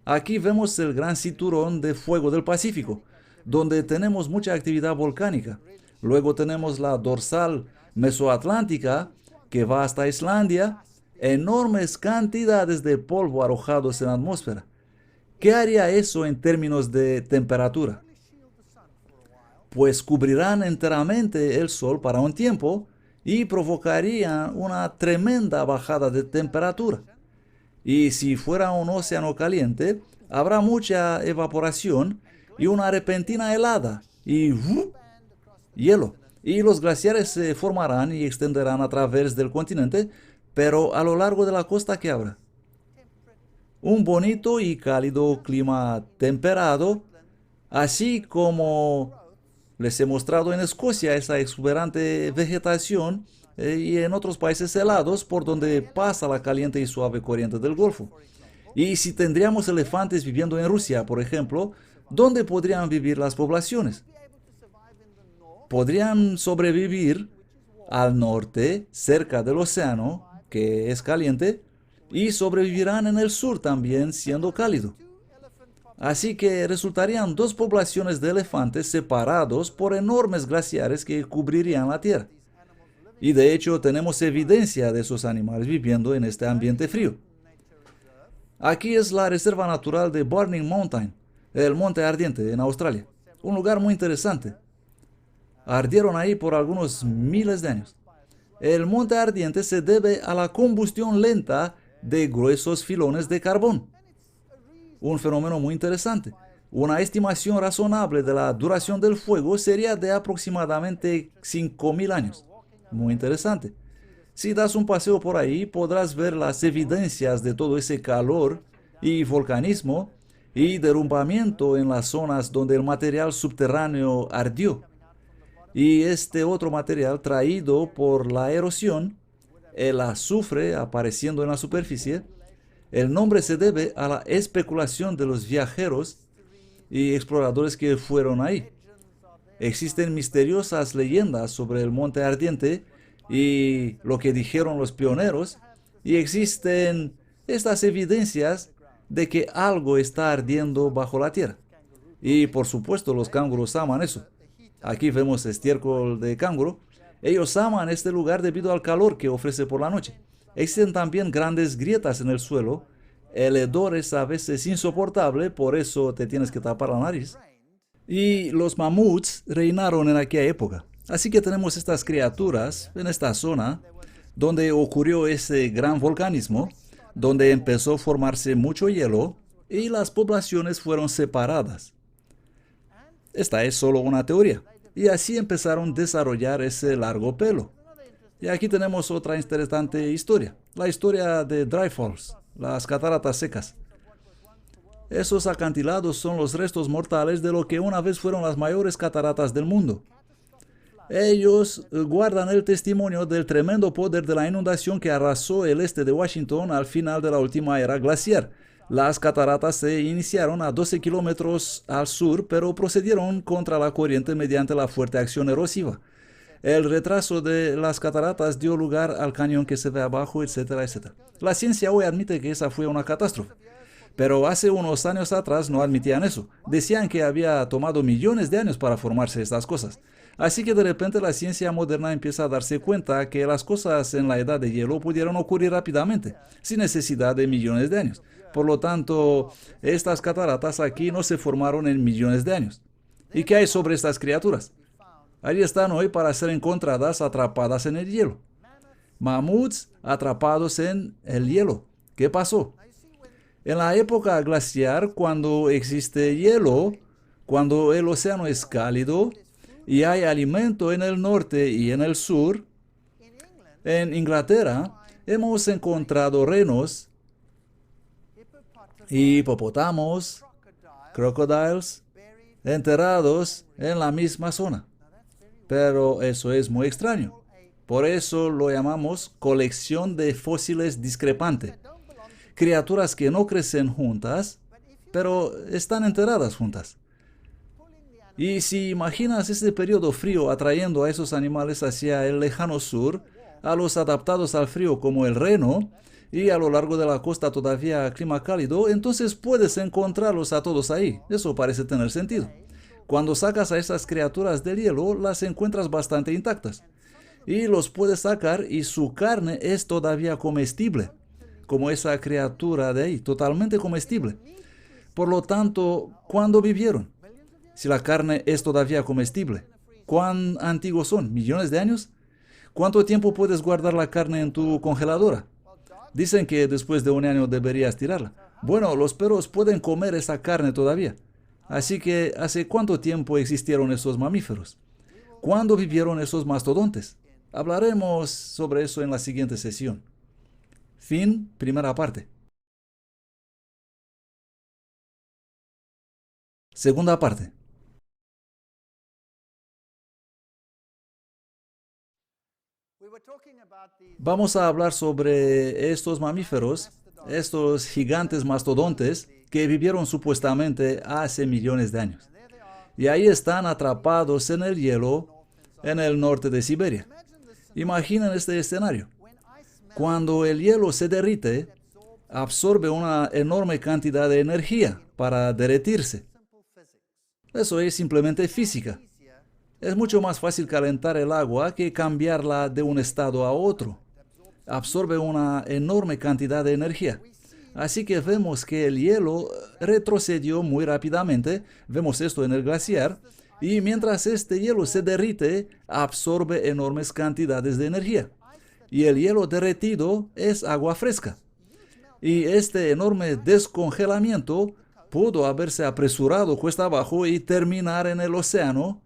Aquí vemos el gran cinturón de fuego del Pacífico, donde tenemos mucha actividad volcánica. Luego tenemos la dorsal mesoatlántica, que va hasta Islandia, enormes cantidades de polvo arrojados en la atmósfera. ¿Qué haría eso en términos de temperatura? Pues cubrirán enteramente el sol para un tiempo y provocarían una tremenda bajada de temperatura. Y si fuera un océano caliente, habrá mucha evaporación y una repentina helada y hielo. Y los glaciares se formarán y extenderán a través del continente, pero a lo largo de la costa, ¿qué habrá? Un bonito y cálido clima temperado, así como les he mostrado en Escocia esa exuberante vegetación y en otros países helados por donde pasa la caliente y suave corriente del Golfo. Y si tendríamos elefantes viviendo en Rusia, por ejemplo, ¿dónde podrían vivir las poblaciones? Podrían sobrevivir al norte, cerca del océano, que es caliente, y sobrevivirán en el sur también, siendo cálido. Así que resultarían 2 poblaciones de elefantes separados por enormes glaciares que cubrirían la Tierra. Y de hecho tenemos evidencia de esos animales viviendo en este ambiente frío. Aquí es la reserva natural de Burning Mountain, el Monte Ardiente en Australia. Un lugar muy interesante. Ardieron ahí por algunos miles de años. El monte ardiente se debe a la combustión lenta de gruesos filones de carbón. Un fenómeno muy interesante. Una estimación razonable de la duración del fuego sería de aproximadamente 5.000 años. Muy interesante. Si das un paseo por ahí, podrás ver las evidencias de todo ese calor y volcanismo y derrumbamiento en las zonas donde el material subterráneo ardió. Y este otro material traído por la erosión, el azufre apareciendo en la superficie, el nombre se debe a la especulación de los viajeros y exploradores que fueron ahí. Existen misteriosas leyendas sobre el monte ardiente y lo que dijeron los pioneros, y existen estas evidencias de que algo está ardiendo bajo la tierra. Y por supuesto los canguros aman eso. Aquí vemos estiércol de canguro. Ellos aman este lugar debido al calor que ofrece por la noche. Existen también grandes grietas en el suelo. El hedor es a veces insoportable, por eso te tienes que tapar la nariz. Y los mamuts reinaron en aquella época. Así que tenemos estas criaturas en esta zona donde ocurrió ese gran volcanismo, donde empezó a formarse mucho hielo y las poblaciones fueron separadas. Esta es solo una teoría. Y así empezaron a desarrollar ese largo pelo. Y aquí tenemos otra interesante historia. La historia de Dry Falls, las cataratas secas. Esos acantilados son los restos mortales de lo que una vez fueron las mayores cataratas del mundo. Ellos guardan el testimonio del tremendo poder de la inundación que arrasó el este de Washington al final de la última era glaciar. Las cataratas se iniciaron a 12 kilómetros al sur, pero procedieron contra la corriente mediante la fuerte acción erosiva. El retraso de las cataratas dio lugar al cañón que se ve abajo, etcétera, etcétera. La ciencia hoy admite que esa fue una catástrofe. Pero hace unos años atrás no admitían eso. Decían que había tomado millones de años para formarse estas cosas. Así que de repente la ciencia moderna empieza a darse cuenta que las cosas en la edad de hielo pudieron ocurrir rápidamente, sin necesidad de millones de años. Por lo tanto, estas cataratas aquí no se formaron en millones de años. ¿Y qué hay sobre estas criaturas? Ahí están hoy para ser encontradas atrapadas en el hielo. Mamuts atrapados en el hielo. ¿Qué pasó? En la época glaciar, cuando existe hielo, cuando el océano es cálido y hay alimento en el norte y en el sur, en Inglaterra hemos encontrado renos, hipopótamos, crocodiles, enterrados en la misma zona. Pero eso es muy extraño. Por eso lo llamamos colección de fósiles discrepante. Criaturas que no crecen juntas, pero están enterradas juntas. Y si imaginas este periodo frío atrayendo a esos animales hacia el lejano sur, a los adaptados al frío como el reno, y a lo largo de la costa todavía clima cálido, entonces puedes encontrarlos a todos ahí. Eso parece tener sentido. Cuando sacas a esas criaturas del hielo, las encuentras bastante intactas. Y los puedes sacar y su carne es todavía comestible, como esa criatura de ahí, totalmente comestible. Por lo tanto, ¿cuándo vivieron? Si la carne es todavía comestible, ¿cuán antiguos son? ¿Millones de años? ¿Cuánto tiempo puedes guardar la carne en tu congeladora? Dicen que después de un año deberías tirarla. Bueno, los perros pueden comer esa carne todavía. Así que, ¿hace cuánto tiempo existieron esos mamíferos? ¿Cuándo vivieron esos mastodontes? Hablaremos sobre eso en la siguiente sesión. Fin, primera parte. Segunda parte. Vamos a hablar sobre estos mamíferos, estos gigantes mastodontes que vivieron supuestamente hace millones de años. Y ahí están atrapados en el hielo en el norte de Siberia. Imaginen este escenario. Cuando el hielo se derrite, absorbe una enorme cantidad de energía para derretirse. Eso es simplemente física. Es mucho más fácil calentar el agua que cambiarla de un estado a otro. Absorbe una enorme cantidad de energía. Así que vemos que el hielo retrocedió muy rápidamente, vemos esto en el glaciar, y mientras este hielo se derrite, absorbe enormes cantidades de energía. Y el hielo derretido es agua fresca. Y este enorme descongelamiento pudo haberse apresurado cuesta abajo y terminar en el océano,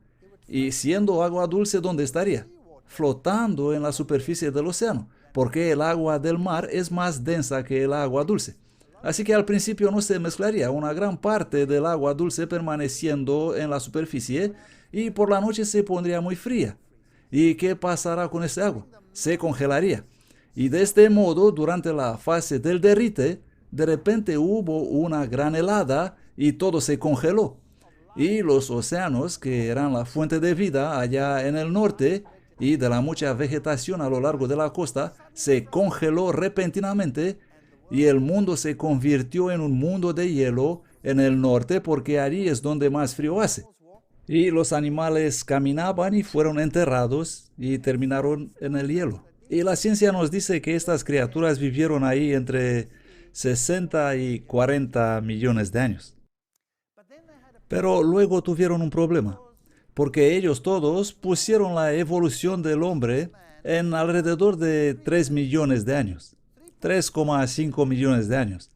y siendo agua dulce, ¿dónde estaría? Flotando en la superficie del océano, porque el agua del mar es más densa que el agua dulce. Así que al principio no se mezclaría, una gran parte del agua dulce permaneciendo en la superficie, y por la noche se pondría muy fría. ¿Y qué pasará con ese agua? Se congelaría. Y de este modo, durante la fase del derrite, de repente hubo una gran helada y todo se congeló. Y los océanos, que eran la fuente de vida allá en el norte y de la mucha vegetación a lo largo de la costa, se congeló repentinamente, y el mundo se convirtió en un mundo de hielo en el norte, porque allí es donde más frío hace. Y los animales caminaban y fueron enterrados y terminaron en el hielo. Y la ciencia nos dice que estas criaturas vivieron ahí entre 60 y 40 millones de años. Pero luego tuvieron un problema, porque ellos todos pusieron la evolución del hombre en alrededor de 3 millones de años, 3,5 millones de años.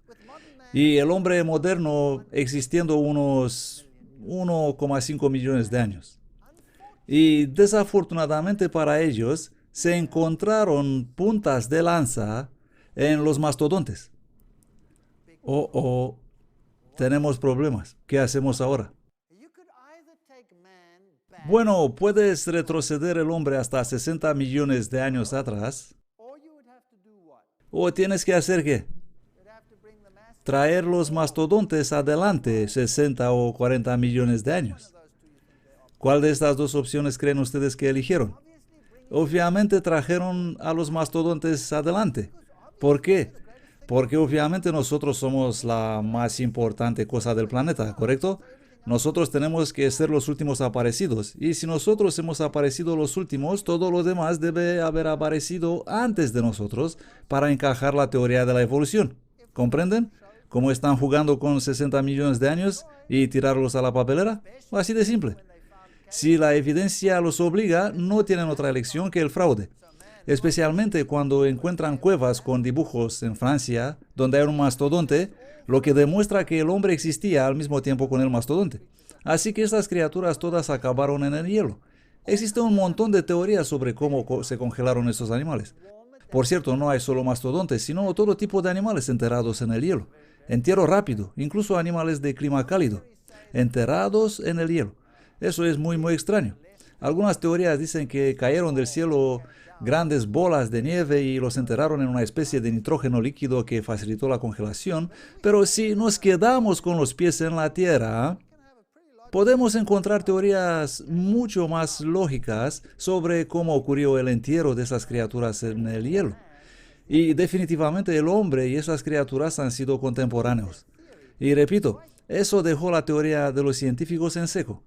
Y el hombre moderno existiendo unos 1,5 millones de años. Y desafortunadamente para ellos, se encontraron puntas de lanza en los mastodontes. Oh, tenemos problemas. ¿Qué hacemos ahora? Bueno, puedes retroceder el hombre hasta 60 millones de años atrás. ¿O tienes que hacer qué? Traer los mastodontes adelante 60 o 40 millones de años. ¿Cuál de estas dos opciones creen ustedes que eligieron? Obviamente trajeron a los mastodontes adelante. ¿Por qué? Porque obviamente nosotros somos la más importante cosa del planeta, ¿correcto? Nosotros tenemos que ser los últimos aparecidos. Y si nosotros hemos aparecido los últimos, todo lo demás debe haber aparecido antes de nosotros para encajar la teoría de la evolución. ¿Comprenden? ¿Cómo están jugando con 60 millones de años y tirarlos a la papelera? Así de simple. Si la evidencia los obliga, no tienen otra elección que el fraude. Especialmente cuando encuentran cuevas con dibujos en Francia, donde hay un mastodonte, lo que demuestra que el hombre existía al mismo tiempo con el mastodonte. Así que estas criaturas todas acabaron en el hielo. Existe un montón de teorías sobre cómo se congelaron estos animales. Por cierto, no hay solo mastodontes, sino todo tipo de animales enterrados en el hielo. Entierro rápido, incluso animales de clima cálido, enterrados en el hielo. Eso es muy extraño. Algunas teorías dicen que cayeron del cielo grandes bolas de nieve y los enterraron en una especie de nitrógeno líquido que facilitó la congelación, pero si nos quedamos con los pies en la tierra, podemos encontrar teorías mucho más lógicas sobre cómo ocurrió el entierro de esas criaturas en el hielo. Y definitivamente el hombre y esas criaturas han sido contemporáneos. Y repito, eso dejó la teoría de los científicos en seco.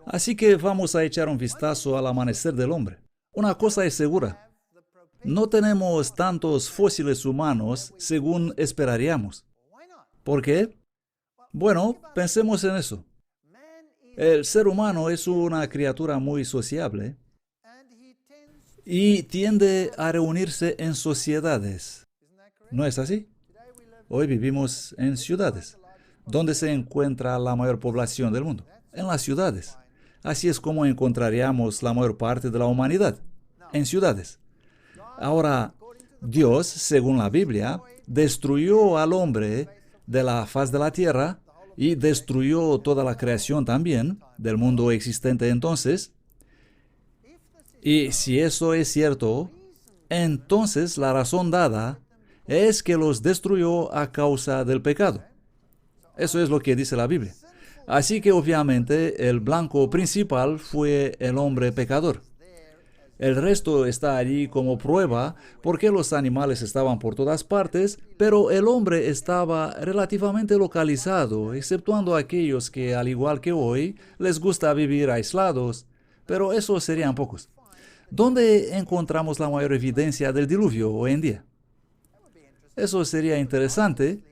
Así que vamos a echar un vistazo al amanecer del hombre. Una cosa es segura. No tenemos tantos fósiles humanos según esperaríamos. ¿Por qué? Bueno, pensemos en eso. El ser humano es una criatura muy sociable y tiende a reunirse en sociedades. ¿No es así? Hoy vivimos en ciudades. ¿Dónde se encuentra la mayor población del mundo? En las ciudades. Así es como encontraríamos la mayor parte de la humanidad, en ciudades. Ahora, Dios, según la Biblia, destruyó al hombre de la faz de la tierra y destruyó toda la creación también del mundo existente entonces. Y si eso es cierto, entonces la razón dada es que los destruyó a causa del pecado. Eso es lo que dice la Biblia. Así que obviamente el blanco principal fue el hombre pecador. El resto está allí como prueba porque los animales estaban por todas partes, pero el hombre estaba relativamente localizado, exceptuando aquellos que, al igual que hoy, les gusta vivir aislados, pero esos serían pocos. ¿Dónde encontramos la mayor evidencia del diluvio hoy en día? Eso sería interesante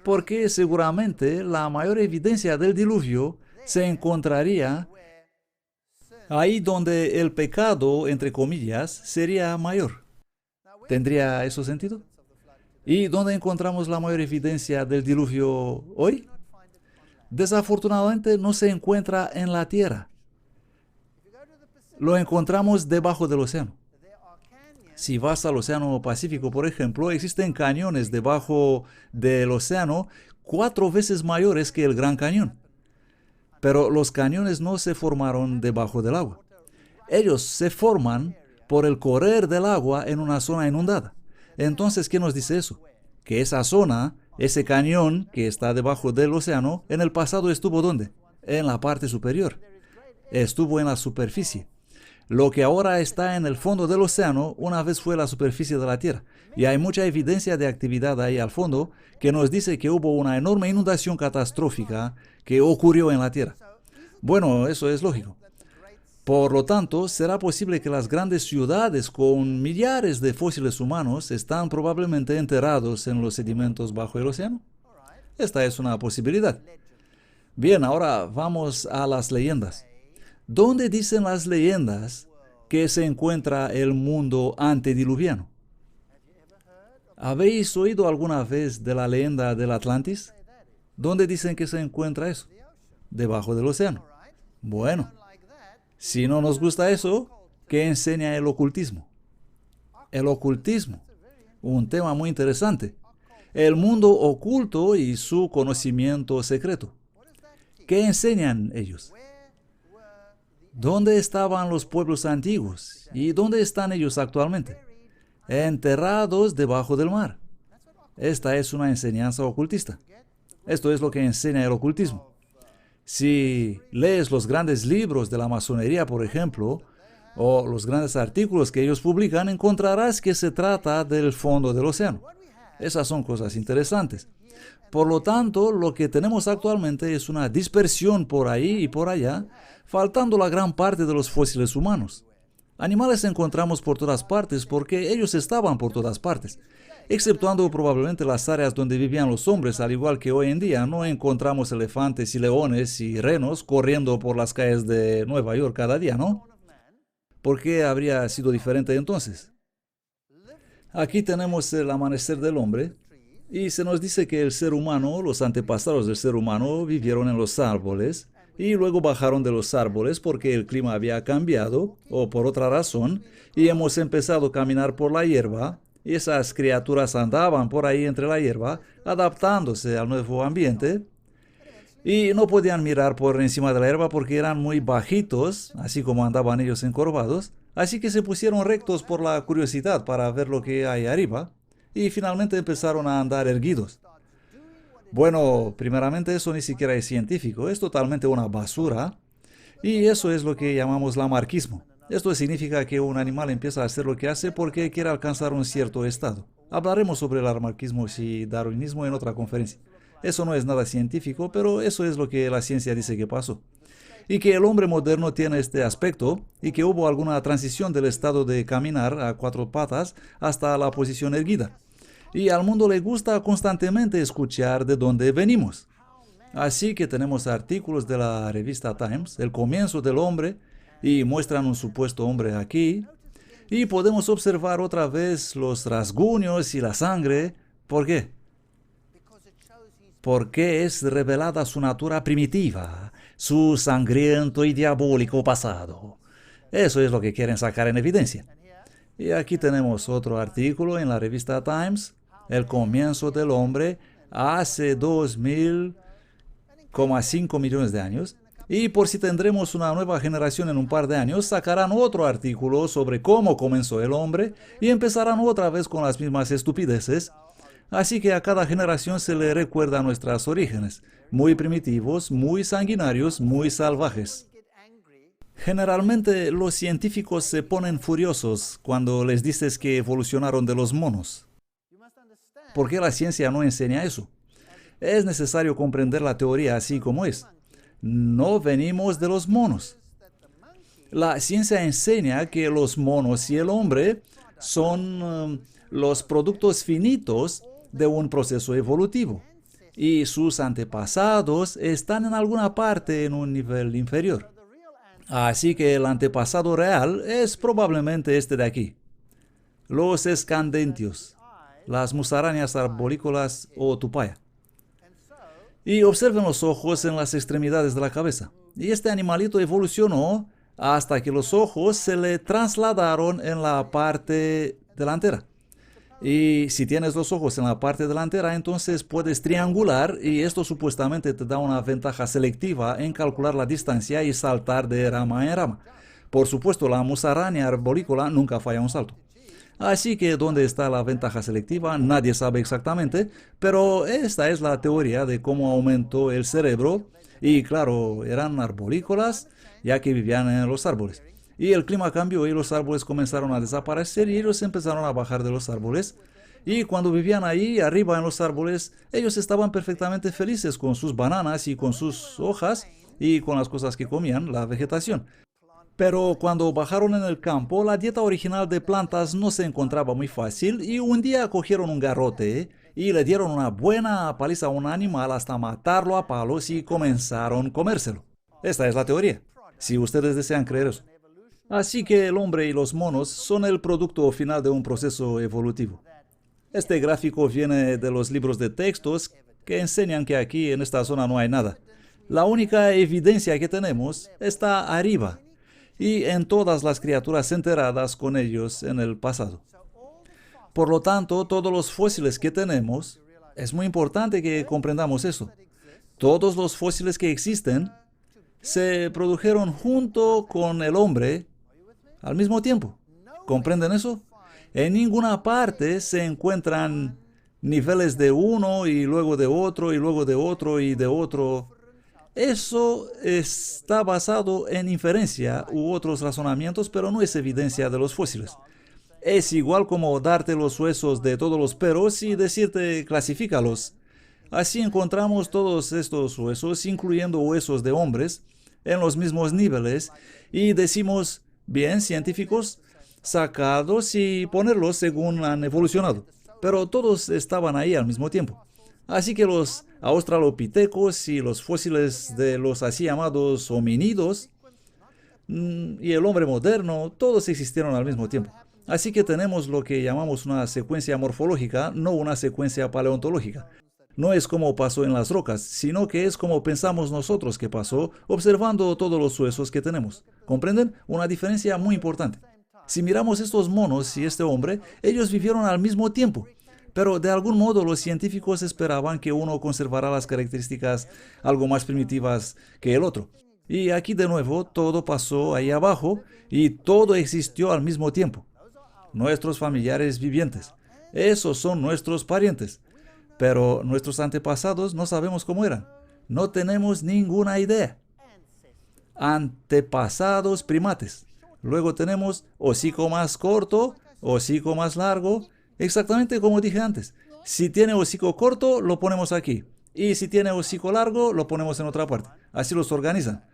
porque seguramente la mayor evidencia del diluvio se encontraría ahí donde el pecado, entre comillas, sería mayor. ¿Tendría eso sentido? ¿Y dónde encontramos la mayor evidencia del diluvio hoy? Desafortunadamente no se encuentra en la tierra. Lo encontramos debajo del océano. Si vas al Océano Pacífico, por ejemplo, existen cañones debajo del océano 4 veces mayores que el Gran Cañón. Pero los cañones no se formaron debajo del agua. Ellos se forman por el correr del agua en una zona inundada. Entonces, ¿qué nos dice eso? Que esa zona, ese cañón que está debajo del océano, en el pasado estuvo ¿dónde? En la parte superior. Estuvo en la superficie. Lo que ahora está en el fondo del océano una vez fue la superficie de la Tierra. Y hay mucha evidencia de actividad ahí al fondo que nos dice que hubo una enorme inundación catastrófica que ocurrió en la Tierra. Bueno, eso es lógico. Por lo tanto, será posible que las grandes ciudades con millares de fósiles humanos están probablemente enterrados en los sedimentos bajo el océano. Esta es una posibilidad. Bien, ahora vamos a las leyendas. ¿Dónde dicen las leyendas que se encuentra el mundo antediluviano? ¿Habéis oído alguna vez de la leyenda del Atlantis? ¿Dónde dicen que se encuentra eso? Debajo del océano. Bueno, si no nos gusta eso, ¿qué enseña el ocultismo? El ocultismo, un tema muy interesante. El mundo oculto y su conocimiento secreto. ¿Qué enseñan ellos? ¿Dónde estaban los pueblos antiguos? ¿Y dónde están ellos actualmente? Enterrados debajo del mar. Esta es una enseñanza ocultista. Esto es lo que enseña el ocultismo. Si lees los grandes libros de la masonería, por ejemplo, o los grandes artículos que ellos publican, encontrarás que se trata del fondo del océano. Esas son cosas interesantes. Por lo tanto, lo que tenemos actualmente es una dispersión por ahí y por allá, faltando la gran parte de los fósiles humanos. Animales encontramos por todas partes porque ellos estaban por todas partes. Exceptuando probablemente las áreas donde vivían los hombres, al igual que hoy en día no encontramos elefantes y leones y renos corriendo por las calles de Nueva York cada día, ¿no? ¿Por qué habría sido diferente entonces? Aquí tenemos el amanecer del hombre y se nos dice que el ser humano, los antepasados del ser humano, vivieron en los árboles y luego bajaron de los árboles porque el clima había cambiado o por otra razón y hemos empezado a caminar por la hierba. Y esas criaturas andaban por ahí entre la hierba, adaptándose al nuevo ambiente, y no podían mirar por encima de la hierba porque eran muy bajitos, así como andaban ellos encorvados, así que se pusieron rectos por la curiosidad para ver lo que hay arriba, y finalmente empezaron a andar erguidos. Bueno, primeramente eso ni siquiera es científico, es totalmente una basura, y eso es lo que llamamos lamarquismo. Esto significa que un animal empieza a hacer lo que hace porque quiere alcanzar un cierto estado. Hablaremos sobre el lamarquismo y darwinismo en otra conferencia. Eso no es nada científico, pero eso es lo que la ciencia dice que pasó. Y que el hombre moderno tiene este aspecto y que hubo alguna transición del estado de caminar a 4 patas hasta la posición erguida. Y al mundo le gusta constantemente escuchar de dónde venimos. Así que tenemos artículos de la revista Times, el comienzo del hombre, y muestran un supuesto hombre aquí, y podemos observar otra vez los rasguños y la sangre. ¿Por qué? Porque es revelada su natura primitiva, su sangriento y diabólico pasado. Eso es lo que quieren sacar en evidencia. Y aquí tenemos otro artículo en la revista Times, el comienzo del hombre hace 2.000,5 millones de años. Y por si tendremos una nueva generación en un par de años, sacarán otro artículo sobre cómo comenzó el hombre y empezarán otra vez con las mismas estupideces. Así que a cada generación se le recuerda nuestros orígenes, muy primitivos, muy sanguinarios, muy salvajes. Generalmente los científicos se ponen furiosos cuando les dices que evolucionaron de los monos. ¿Por qué la ciencia no enseña eso? Es necesario comprender la teoría así como es. No venimos de los monos. La ciencia enseña que los monos y el hombre son los productos finitos de un proceso evolutivo y sus antepasados están en alguna parte en un nivel inferior. Así que el antepasado real es probablemente este de aquí. Los escandentios, las musarañas arborícolas o tupaya. Y observen los ojos en las extremidades de la cabeza. Y este animalito evolucionó hasta que los ojos se le trasladaron en la parte delantera. Y si tienes los ojos en la parte delantera, entonces puedes triangular y esto supuestamente te da una ventaja selectiva en calcular la distancia y saltar de rama en rama. Por supuesto, la musaraña arborícola nunca falla un salto. Así que dónde está la ventaja selectiva, nadie sabe exactamente, pero esta es la teoría de cómo aumentó el cerebro. Y claro, eran arborícolas, ya que vivían en los árboles. Y el clima cambió y los árboles comenzaron a desaparecer y ellos empezaron a bajar de los árboles. Y cuando vivían ahí arriba en los árboles, ellos estaban perfectamente felices con sus bananas y con sus hojas y con las cosas que comían, la vegetación. Pero cuando bajaron en el campo, la dieta original de plantas no se encontraba muy fácil y un día cogieron un garrote y le dieron una buena paliza a un animal hasta matarlo a palos y comenzaron a comérselo. Esta es la teoría, si ustedes desean creer eso. Así que el hombre y los monos son el producto final de un proceso evolutivo. Este gráfico viene de los libros de textos que enseñan que aquí en esta zona no hay nada. La única evidencia que tenemos está arriba y en todas las criaturas enterradas con ellos en el pasado. Por lo tanto, todos los fósiles que tenemos, es muy importante que comprendamos eso. Todos los fósiles que existen se produjeron junto con el hombre al mismo tiempo. ¿Comprenden eso? En ninguna parte se encuentran niveles de uno y luego de otro y luego de otro y de otro. Eso está basado en inferencia u otros razonamientos, pero no es evidencia de los fósiles. Es igual como darte los huesos de todos los perros y decirte clasifícalos. Así encontramos todos estos huesos, incluyendo huesos de hombres, en los mismos niveles y decimos, bien, científicos, sacarlos y ponerlos según han evolucionado. Pero todos estaban ahí al mismo tiempo. Así que los australopitecos y los fósiles de los así llamados homínidos y el hombre moderno, todos existieron al mismo tiempo. Así que tenemos lo que llamamos una secuencia morfológica, no una secuencia paleontológica. No es como pasó en las rocas, sino que es como pensamos nosotros que pasó, observando todos los huesos que tenemos. ¿Comprenden? Una diferencia muy importante. Si miramos estos monos y este hombre, ellos vivieron al mismo tiempo. Pero de algún modo los científicos esperaban que uno conservara las características algo más primitivas que el otro. Y aquí de nuevo todo pasó ahí abajo y todo existió al mismo tiempo. Nuestros familiares vivientes. Esos son nuestros parientes. Pero nuestros antepasados no sabemos cómo eran. No tenemos ninguna idea. Antepasados primates. Luego tenemos hocico más corto, hocico más largo. Exactamente como dije antes. Si tiene hocico corto, lo ponemos aquí. Y si tiene hocico largo, lo ponemos en otra parte. Así los organizan.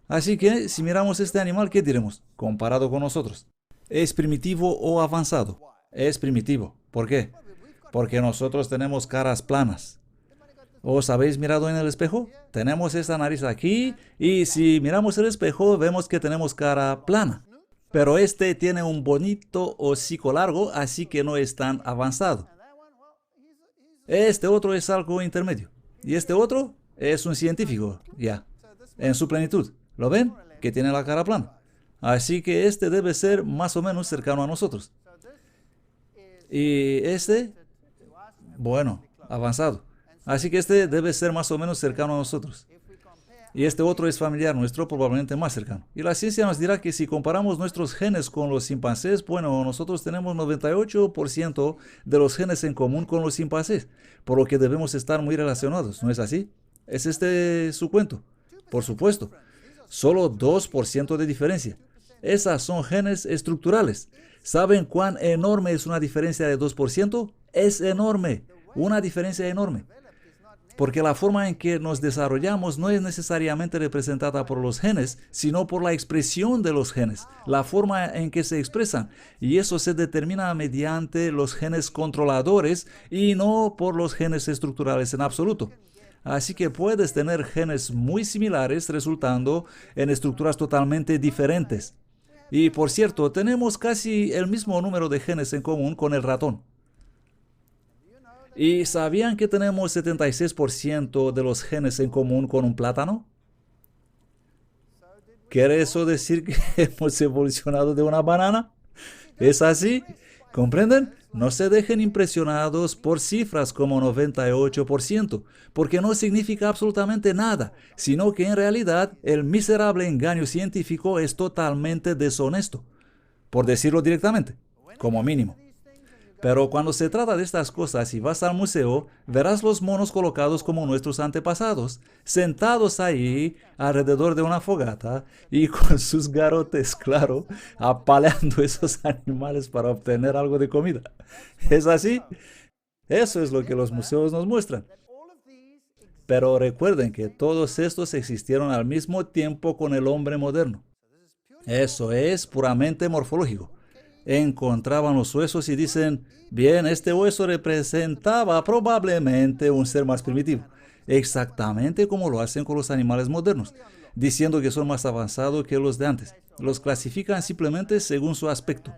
Así que, si miramos este animal, ¿qué diremos? Comparado con nosotros. ¿Es primitivo o avanzado? Es primitivo. ¿Por qué? Porque nosotros tenemos caras planas. ¿Os habéis mirado en el espejo? Tenemos esta nariz aquí y si miramos el espejo vemos que tenemos cara plana. Pero este tiene un bonito hocico largo, así que no es tan avanzado. Este otro es algo intermedio. Y este otro es un científico, ya, en su plenitud. ¿Lo ven? Que tiene la cara plana. Así que este debe ser más o menos cercano a nosotros. Y este, bueno, avanzado. Así que este debe ser más o menos cercano a nosotros. Y este otro es familiar nuestro, probablemente más cercano. Y la ciencia nos dirá que si comparamos nuestros genes con los chimpancés, bueno, nosotros tenemos 98% de los genes en común con los chimpancés, por lo que debemos estar muy relacionados, ¿no es así? ¿Es este su cuento? Por supuesto. Solo 2% de diferencia. Esas son genes estructurales. ¿Saben cuán enorme es una diferencia de 2%? Es enorme, una diferencia enorme. Porque la forma en que nos desarrollamos no es necesariamente representada por los genes, sino por la expresión de los genes, la forma en que se expresan. Y eso se determina mediante los genes controladores y no por los genes estructurales en absoluto. Así que puedes tener genes muy similares resultando en estructuras totalmente diferentes. Y por cierto, tenemos casi el mismo número de genes en común con el ratón. ¿Y sabían que tenemos 76% de los genes en común con un plátano? ¿Quiere eso decir que hemos evolucionado de una banana? ¿Es así? ¿Comprenden? No se dejen impresionados por cifras como 98%, porque no significa absolutamente nada, sino que en realidad el miserable engaño científico es totalmente deshonesto, por decirlo directamente, como mínimo. Pero cuando se trata de estas cosas y vas al museo, verás los monos colocados como nuestros antepasados, sentados ahí alrededor de una fogata y con sus garrotes, claro, apaleando esos animales para obtener algo de comida. ¿Es así? Eso es lo que los museos nos muestran. Pero recuerden que todos estos existieron al mismo tiempo con el hombre moderno. Eso es puramente morfológico. Encontraban los huesos y dicen, bien, este hueso representaba probablemente un ser más primitivo, exactamente como lo hacen con los animales modernos, diciendo que son más avanzados que los de antes. Los clasifican simplemente según su aspecto.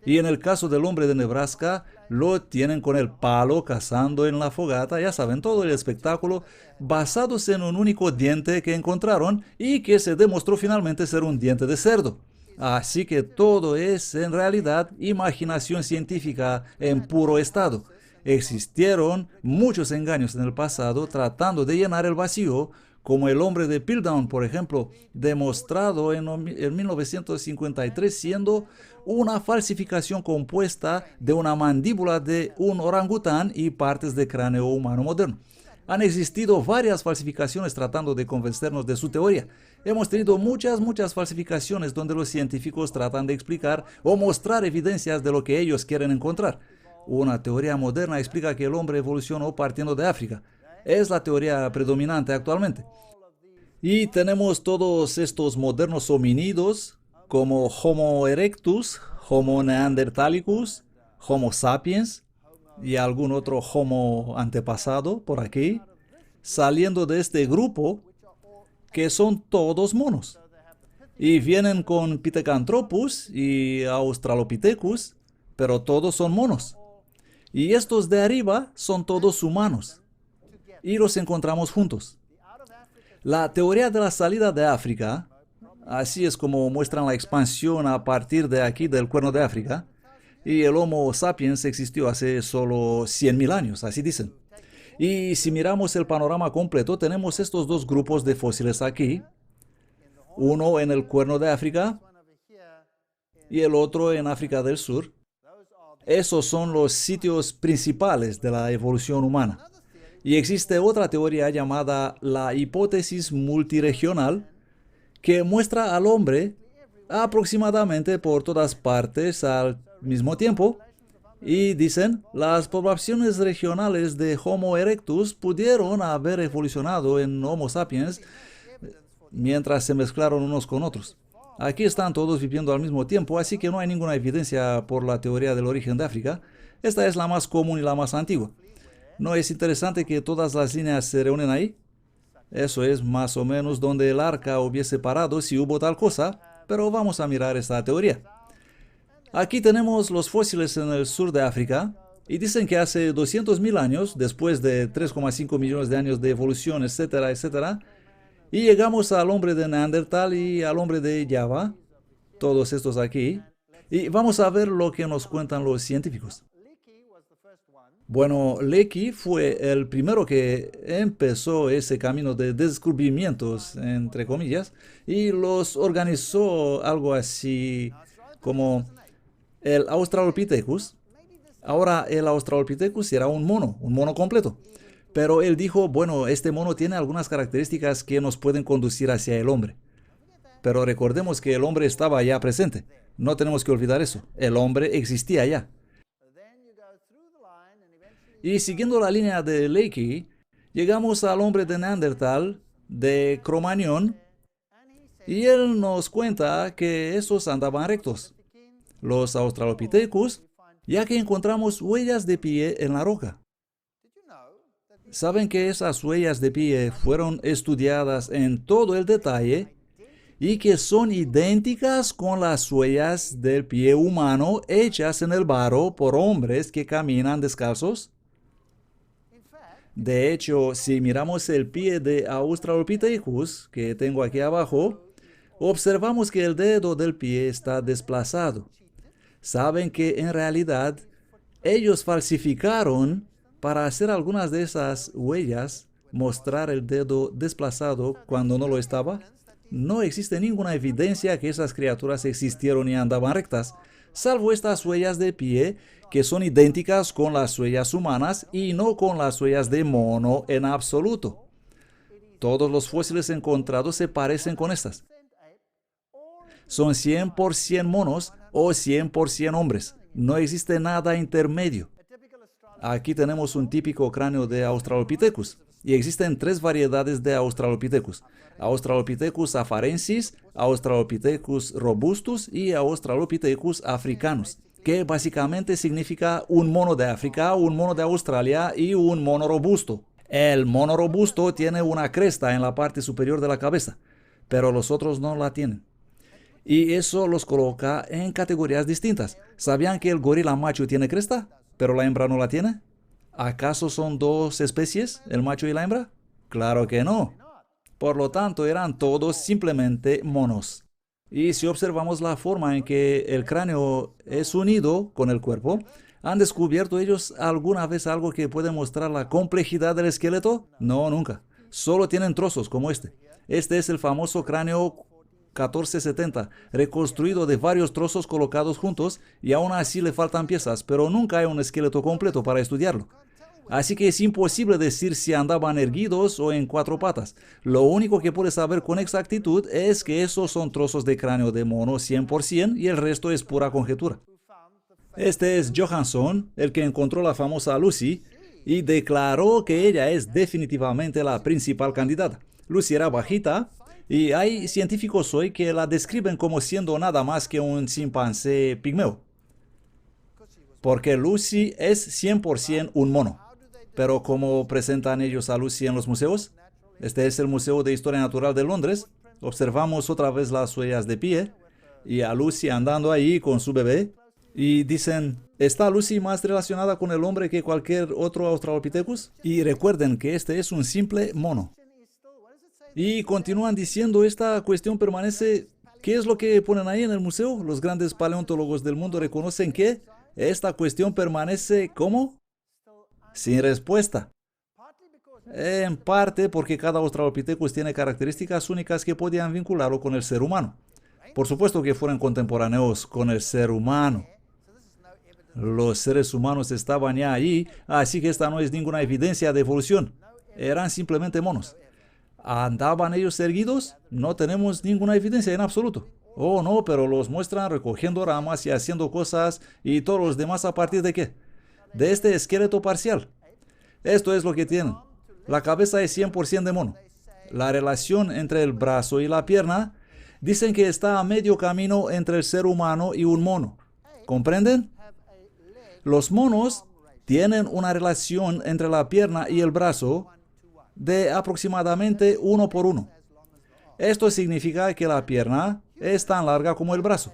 Y en el caso del hombre de Nebraska, lo tienen con el palo cazando en la fogata, ya saben, todo el espectáculo, basados en un único diente que encontraron y que se demostró finalmente ser un diente de cerdo. Así que todo es en realidad imaginación científica en puro estado. Existieron muchos engaños en el pasado tratando de llenar el vacío, como el hombre de Piltdown, por ejemplo, demostrado en 1953 siendo una falsificación compuesta de una mandíbula de un orangután y partes de cráneo humano moderno. Han existido varias falsificaciones tratando de convencernos de su teoría. Hemos tenido muchas falsificaciones donde los científicos tratan de explicar o mostrar evidencias de lo que ellos quieren encontrar. Una teoría moderna explica que el hombre evolucionó partiendo de África. Es la teoría predominante actualmente. Y tenemos todos estos modernos homínidos como Homo erectus, Homo neanderthalicus, Homo sapiens y algún otro Homo antepasado por aquí, saliendo de este grupo que son todos monos. Y vienen con Pithecanthropus y Australopithecus, pero todos son monos. Y estos de arriba son todos humanos. Y los encontramos juntos. La teoría de la salida de África, así es como muestran la expansión a partir de aquí del Cuerno de África, y el Homo sapiens existió hace solo 100.000 años, así dicen. Y si miramos el panorama completo, tenemos estos dos grupos de fósiles aquí, uno en el Cuerno de África y el otro en África del Sur. Esos son los sitios principales de la evolución humana. Y existe otra teoría llamada la hipótesis multiregional, que muestra al hombre aproximadamente por todas partes al mismo tiempo. Y dicen, las poblaciones regionales de Homo erectus pudieron haber evolucionado en Homo sapiens mientras se mezclaron unos con otros. Aquí están todos viviendo al mismo tiempo, así que no hay ninguna evidencia por la teoría del origen de África. Esta es la más común y la más antigua. ¿No es interesante que todas las líneas se reúnen ahí? Eso es más o menos donde el arca hubiese parado si hubo tal cosa, pero vamos a mirar esta teoría. Aquí tenemos los fósiles en el sur de África, y dicen que hace 200.000 años, después de 3,5 millones de años de evolución, etcétera, etcétera, y llegamos al hombre de Neandertal y al hombre de Java, todos estos aquí, y vamos a ver lo que nos cuentan los científicos. Bueno, Leakey fue el primero que empezó ese camino de descubrimientos, entre comillas, y los organizó algo así como el Australopithecus. Ahora el Australopithecus era un mono completo. Pero él dijo, bueno, este mono tiene algunas características que nos pueden conducir hacia el hombre. Pero recordemos que el hombre estaba allá presente. No tenemos que olvidar eso. El hombre existía allá. Y siguiendo la línea de Leakey, llegamos al hombre de Neandertal, de Cro-Magnon, y él nos cuenta que estos andaban rectos. Los Australopithecus, ya que encontramos huellas de pie en la roca. ¿Saben que esas huellas de pie fueron estudiadas en todo el detalle y que son idénticas con las huellas del pie humano hechas en el barro por hombres que caminan descalzos? De hecho, si miramos el pie de Australopithecus, que tengo aquí abajo, observamos que el dedo del pie está desplazado. Saben que en realidad ellos falsificaron para hacer algunas de esas huellas, mostrar el dedo desplazado cuando no lo estaba. No existe ninguna evidencia que esas criaturas existieron y andaban rectas, salvo estas huellas de pie que son idénticas con las huellas humanas y no con las huellas de mono en absoluto. Todos los fósiles encontrados se parecen con estas. Son 100% monos o 100% hombres. No existe nada intermedio. Aquí tenemos un típico cráneo de Australopithecus. Y existen 3 variedades de Australopithecus. Australopithecus afarensis, Australopithecus robustus y Australopithecus africanus, que básicamente significa un mono de África, un mono de Australia y un mono robusto. El mono robusto tiene una cresta en la parte superior de la cabeza, pero los otros no la tienen. Y eso los coloca en categorías distintas. ¿Sabían que el gorila macho tiene cresta, pero la hembra no la tiene? ¿Acaso son 2 especies, el macho y la hembra? Claro que no. Por lo tanto, eran todos simplemente monos. Y si observamos la forma en que el cráneo es unido con el cuerpo, ¿han descubierto ellos alguna vez algo que puede mostrar la complejidad del esqueleto? No, nunca. Solo tienen trozos como este. Este es el famoso cráneo 1470, reconstruido de varios trozos colocados juntos, y aún así le faltan piezas, pero nunca hay un esqueleto completo para estudiarlo. Así que es imposible decir si andaban erguidos o en 4 patas. Lo único que puedes saber con exactitud es que esos son trozos de cráneo de mono 100% y el resto es pura conjetura. Este es Johansson, el que encontró la famosa Lucy, y declaró que ella es definitivamente la principal candidata. Lucy era bajita, y hay científicos hoy que la describen como siendo nada más que un chimpancé pigmeo. Porque Lucy es 100% un mono. Pero ¿cómo presentan ellos a Lucy en los museos? Este es el Museo de Historia Natural de Londres. Observamos otra vez las huellas de pie y a Lucy andando ahí con su bebé. Y dicen, ¿está Lucy más relacionada con el hombre que cualquier otro Australopithecus? Y recuerden que este es un simple mono. Y continúan diciendo, esta cuestión permanece. ¿Qué es lo que ponen ahí en el museo? Los grandes paleontólogos del mundo reconocen que esta cuestión permanece, ¿cómo? Sin respuesta. En parte porque cada Australopithecus tiene características únicas que podían vincularlo con el ser humano. Por supuesto que fueron contemporáneos con el ser humano. Los seres humanos estaban ya allí, así que esta no es ninguna evidencia de evolución. Eran simplemente monos. ¿Andaban ellos erguidos? No tenemos ninguna evidencia en absoluto. Oh, no, pero los muestran recogiendo ramas y haciendo cosas, y todos los demás ¿a partir de qué? De este esqueleto parcial. Esto es lo que tienen. La cabeza es 100% de mono. La relación entre el brazo y la pierna dicen que está a medio camino entre el ser humano y un mono. ¿Comprenden? Los monos tienen una relación entre la pierna y el brazo de aproximadamente 1:1. Esto significa que la pierna es tan larga como el brazo.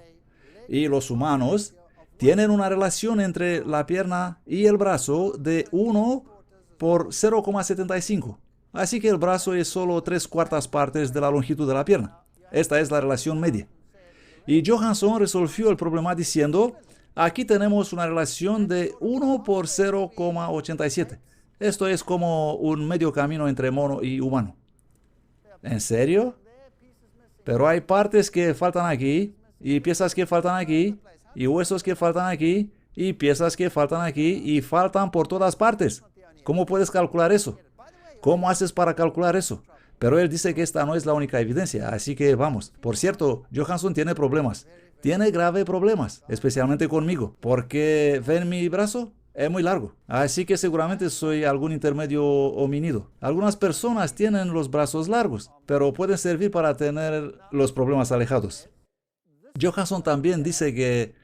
Y los humanos tienen una relación entre la pierna y el brazo de 1:0,75. Así que el brazo es solo 3/4 partes de la longitud de la pierna. Esta es la relación media. Y Johansson resolvió el problema diciendo, aquí tenemos una relación de 1:0,87. Esto es como un medio camino entre mono y humano. ¿En serio? Pero hay partes que faltan aquí, y piezas que faltan aquí, y huesos que faltan aquí, y piezas que faltan aquí, y faltan por todas partes. ¿Cómo puedes calcular eso? ¿Cómo haces para calcular eso? Pero él dice que esta no es la única evidencia, así que vamos. Por cierto, Johansson tiene problemas. Tiene graves problemas, especialmente conmigo, porque ven mi brazo, es muy largo. Así que seguramente soy algún intermedio homínido. Algunas personas tienen los brazos largos, pero pueden servir para tener los problemas alejados. Johansson también dice que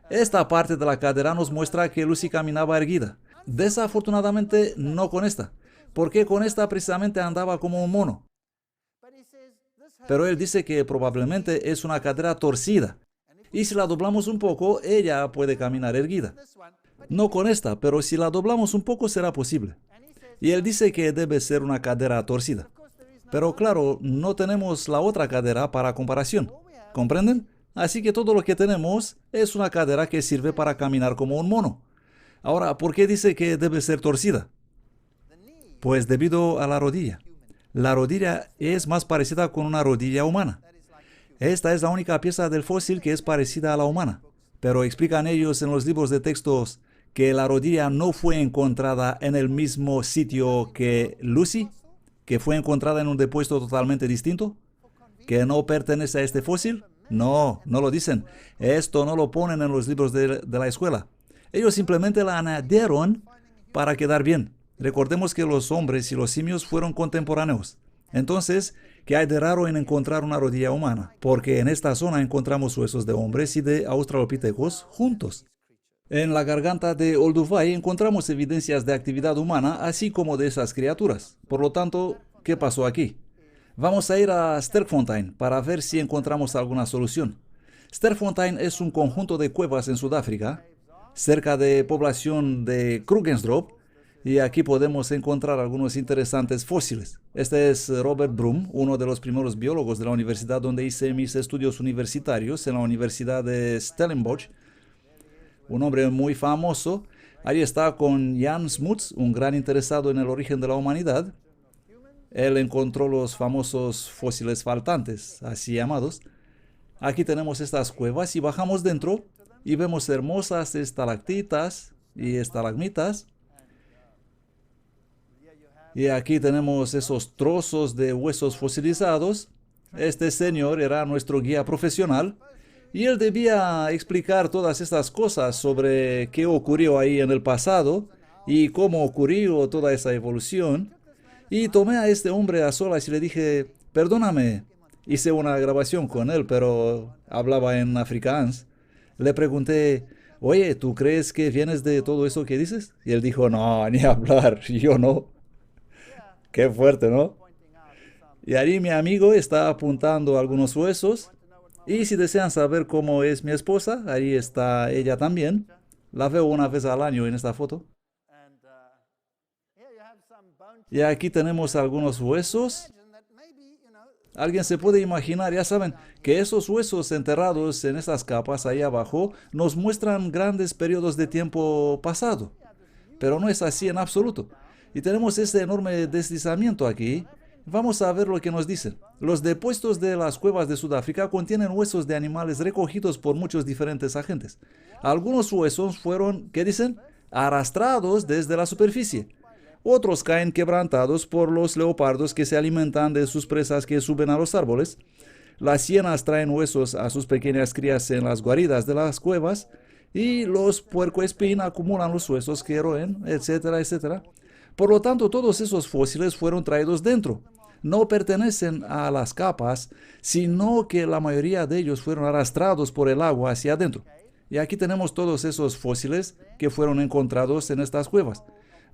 esta parte de la cadera nos muestra que Lucy caminaba erguida. Desafortunadamente no con esta, porque con esta precisamente andaba como un mono. Pero él dice que probablemente es una cadera torcida. Y si la doblamos un poco, ella puede caminar erguida. No con esta, pero si la doblamos un poco será posible. Y él dice que debe ser una cadera torcida. Pero claro, no tenemos la otra cadera para comparación. ¿Comprenden? Así que todo lo que tenemos es una cadera que sirve para caminar como un mono. Ahora, ¿por qué dice que debe ser torcida? Pues debido a la rodilla. La rodilla es más parecida con una rodilla humana. Esta es la única pieza del fósil que es parecida a la humana. Pero explican ellos en los libros de textos que la rodilla no fue encontrada en el mismo sitio que Lucy, que fue encontrada en un depósito totalmente distinto, que no pertenece a este fósil. No, no lo dicen. Esto no lo ponen en los libros de la escuela. Ellos simplemente la añadieron para quedar bien. Recordemos que los hombres y los simios fueron contemporáneos. Entonces, ¿qué hay de raro en encontrar una rodilla humana? Porque en esta zona encontramos huesos de hombres y de australopithecus juntos. En la garganta de Olduvai encontramos evidencias de actividad humana, así como de esas criaturas. Por lo tanto, ¿qué pasó aquí? Vamos a ir a Sterkfontein para ver si encontramos alguna solución. Sterkfontein es un conjunto de cuevas en Sudáfrica, cerca de población de Krugersdorp, y aquí podemos encontrar algunos interesantes fósiles. Este es Robert Broom, uno de los primeros biólogos de la universidad donde hice mis estudios universitarios, en la Universidad de Stellenbosch. Un hombre muy famoso. Ahí está con Jan Smuts, un gran interesado en el origen de la humanidad. Él encontró los famosos fósiles faltantes, así llamados. Aquí tenemos estas cuevas y bajamos dentro y vemos hermosas estalactitas y estalagmitas. Y aquí tenemos esos trozos de huesos fosilizados. Este señor era nuestro guía profesional y él debía explicar todas estas cosas sobre qué ocurrió ahí en el pasado y cómo ocurrió toda esa evolución. Y tomé a este hombre a solas y le dije, perdóname, hice una grabación con él, pero hablaba en afrikaans. Le pregunté, oye, ¿tú crees que vienes de todo eso que dices? Y él dijo, no, ni hablar, yo no. Qué fuerte, ¿no? Y ahí mi amigo está apuntando algunos huesos. Y si desean saber cómo es mi esposa, ahí está ella también. La veo una vez al año en esta foto. Y aquí tenemos algunos huesos. Alguien se puede imaginar, ya saben, que esos huesos enterrados en estas capas ahí abajo nos muestran grandes periodos de tiempo pasado. Pero no es así en absoluto. Y tenemos este enorme deslizamiento aquí. Vamos a ver lo que nos dicen. Los depósitos de las cuevas de Sudáfrica contienen huesos de animales recogidos por muchos diferentes agentes. Algunos huesos fueron, ¿qué dicen?, arrastrados desde la superficie. Otros caen quebrantados por los leopardos que se alimentan de sus presas que suben a los árboles. Las hienas traen huesos a sus pequeñas crías en las guaridas de las cuevas. Y los puercoespín acumulan los huesos que roen, etcétera, etcétera. Por lo tanto, todos esos fósiles fueron traídos dentro. No pertenecen a las capas, sino que la mayoría de ellos fueron arrastrados por el agua hacia adentro. Y aquí tenemos todos esos fósiles que fueron encontrados en estas cuevas.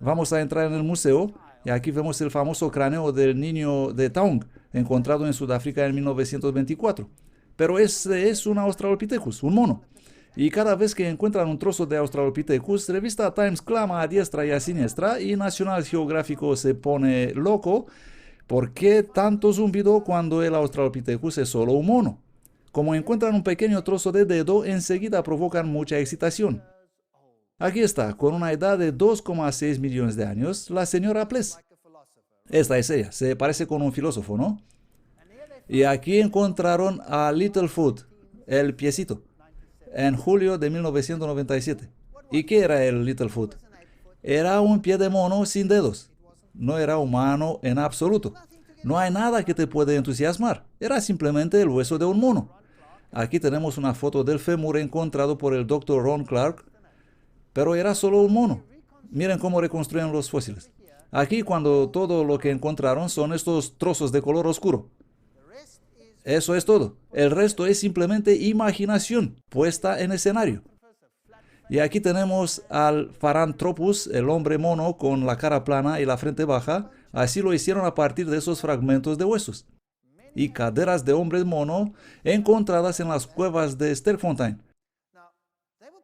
Vamos a entrar en el museo y aquí vemos el famoso cráneo del niño de Taung, encontrado en Sudáfrica en 1924. Pero ese es un Australopithecus, un mono. Y cada vez que encuentran un trozo de Australopithecus, revista Times clama a diestra y a siniestra y National Geographic se pone loco. ¿Por qué tanto zumbido cuando el Australopithecus es solo un mono? Como encuentran un pequeño trozo de dedo, enseguida provocan mucha excitación. Aquí está, con una edad de 2,6 millones de años, la señora Pless. Esta es ella, se parece con un filósofo, ¿no? Y aquí encontraron a Littlefoot, el piecito, en julio de 1997. ¿Y qué era el Littlefoot? Era un pie de mono sin dedos. No era humano en absoluto. No hay nada que te puede entusiasmar. Era simplemente el hueso de un mono. Aquí tenemos una foto del fémur encontrado por el Dr. Ron Clark, pero era solo un mono. Miren cómo reconstruyen los fósiles. Aquí cuando todo lo que encontraron son estos trozos de color oscuro. Eso es todo. El resto es simplemente imaginación puesta en escenario. Y aquí tenemos al Paranthropus, el hombre mono con la cara plana y la frente baja. Así lo hicieron a partir de esos fragmentos de huesos. Y caderas de hombre mono encontradas en las cuevas de Sterkfontein.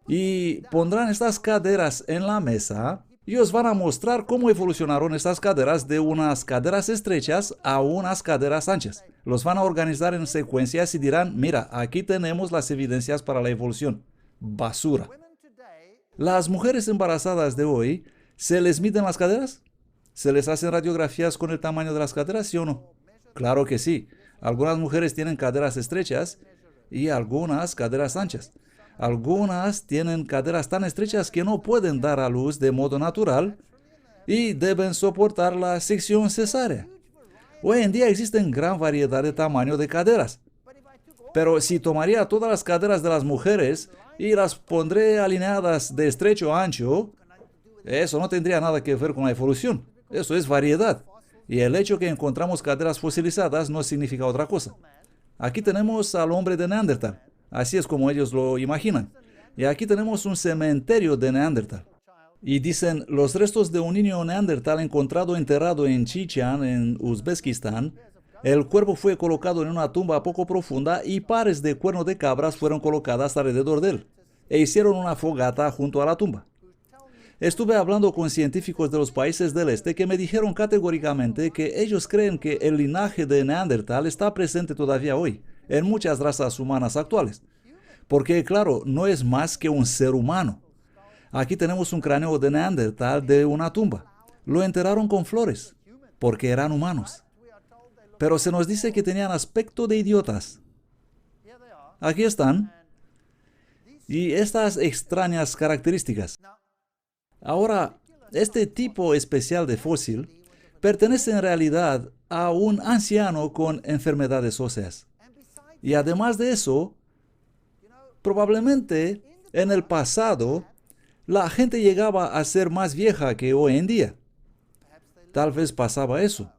Y pondrán estas caderas en la mesa y os van a mostrar cómo evolucionaron estas caderas de unas caderas estrechas a unas caderas anchas. Los van a organizar en secuencias y dirán, mira, aquí tenemos las evidencias para la evolución. Basura. Las mujeres embarazadas de hoy, ¿se les miden las caderas? ¿Se les hacen radiografías con el tamaño de las caderas, sí o no? Claro que sí. Algunas mujeres tienen caderas estrechas y algunas caderas anchas. Algunas tienen caderas tan estrechas que no pueden dar a luz de modo natural y deben soportar la sección cesárea. Hoy en día existen gran variedad de tamaño de caderas. Pero si tomaría todas las caderas de las mujeres y las pondré alineadas de estrecho a ancho, eso no tendría nada que ver con la evolución. Eso es variedad. Y el hecho que encontramos caderas fosilizadas no significa otra cosa. Aquí tenemos al hombre de Neandertal. Así es como ellos lo imaginan. Y aquí tenemos un cementerio de Neandertal. Y dicen, los restos de un niño Neandertal encontrado enterrado en Chichén, en Uzbekistán. El cuerpo fue colocado en una tumba poco profunda y pares de cuernos de cabras fueron colocadas alrededor de él. E hicieron una fogata junto a la tumba. Estuve hablando con científicos de los países del este que me dijeron categóricamente que ellos creen que el linaje de Neandertal está presente todavía hoy en muchas razas humanas actuales. Porque, claro, no es más que un ser humano. Aquí tenemos un cráneo de Neandertal de una tumba. Lo enterraron con flores, porque eran humanos. Pero se nos dice que tenían aspecto de idiotas. Aquí están. Y estas extrañas características. Ahora, este tipo especial de fósil pertenece en realidad a un anciano con enfermedades óseas. Y además de eso, probablemente en el pasado la gente llegaba a ser más vieja que hoy en día. Tal vez pasaba eso.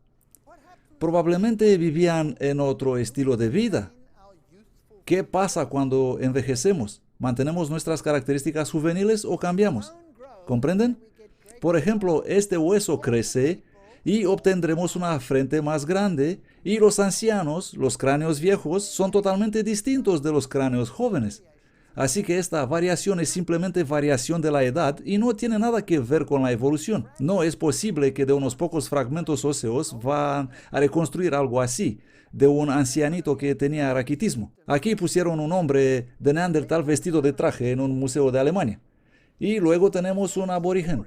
Probablemente vivían en otro estilo de vida. ¿Qué pasa cuando envejecemos? ¿Mantenemos nuestras características juveniles o cambiamos? ¿Comprenden? Por ejemplo, este hueso crece y obtendremos una frente más grande y los ancianos, los cráneos viejos, son totalmente distintos de los cráneos jóvenes. Así que esta variación es simplemente variación de la edad y no tiene nada que ver con la evolución. No es posible que de unos pocos fragmentos óseos van a reconstruir algo así, de un ancianito que tenía raquitismo. Aquí pusieron un hombre de Neandertal vestido de traje en un museo de Alemania. Y luego tenemos un aborigen.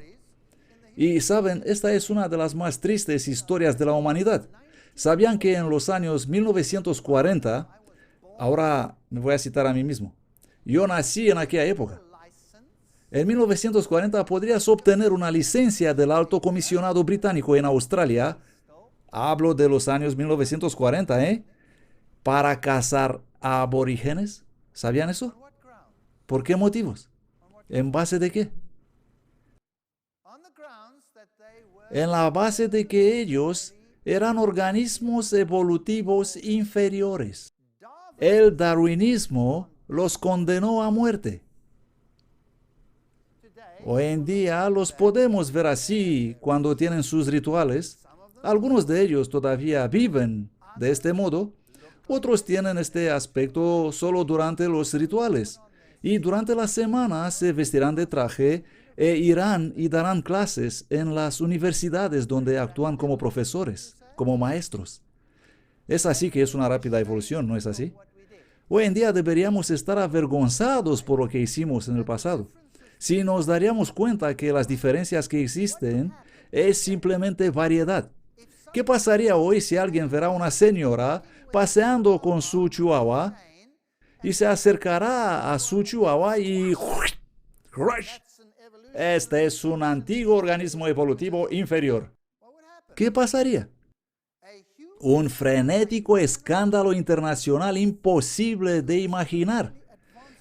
Y saben, esta es una de las más tristes historias de la humanidad. ¿Sabían que en los años 1940, ahora me voy a citar a mí mismo, yo nací en aquella época? En 1940 podrías obtener una licencia del alto comisionado británico en Australia, hablo de los años 1940, para cazar a aborígenes. ¿Sabían eso? ¿Por qué motivos? ¿En base de qué? En la base de que ellos eran organismos evolutivos inferiores. El darwinismo los condenó a muerte. Hoy en día los podemos ver así cuando tienen sus rituales. Algunos de ellos todavía viven de este modo. Otros tienen este aspecto solo durante los rituales. Y durante la semana se vestirán de traje e irán y darán clases en las universidades donde actúan como profesores, como maestros. Es así que es una rápida evolución, ¿no es así? Hoy en día deberíamos estar avergonzados por lo que hicimos en el pasado. Si nos daríamos cuenta que las diferencias que existen es simplemente variedad. ¿Qué pasaría hoy si alguien verá a una señora paseando con su chihuahua y se acercará a su chihuahua y... Este es un antiguo organismo evolutivo inferior? ¿Qué pasaría? Un frenético escándalo internacional imposible de imaginar.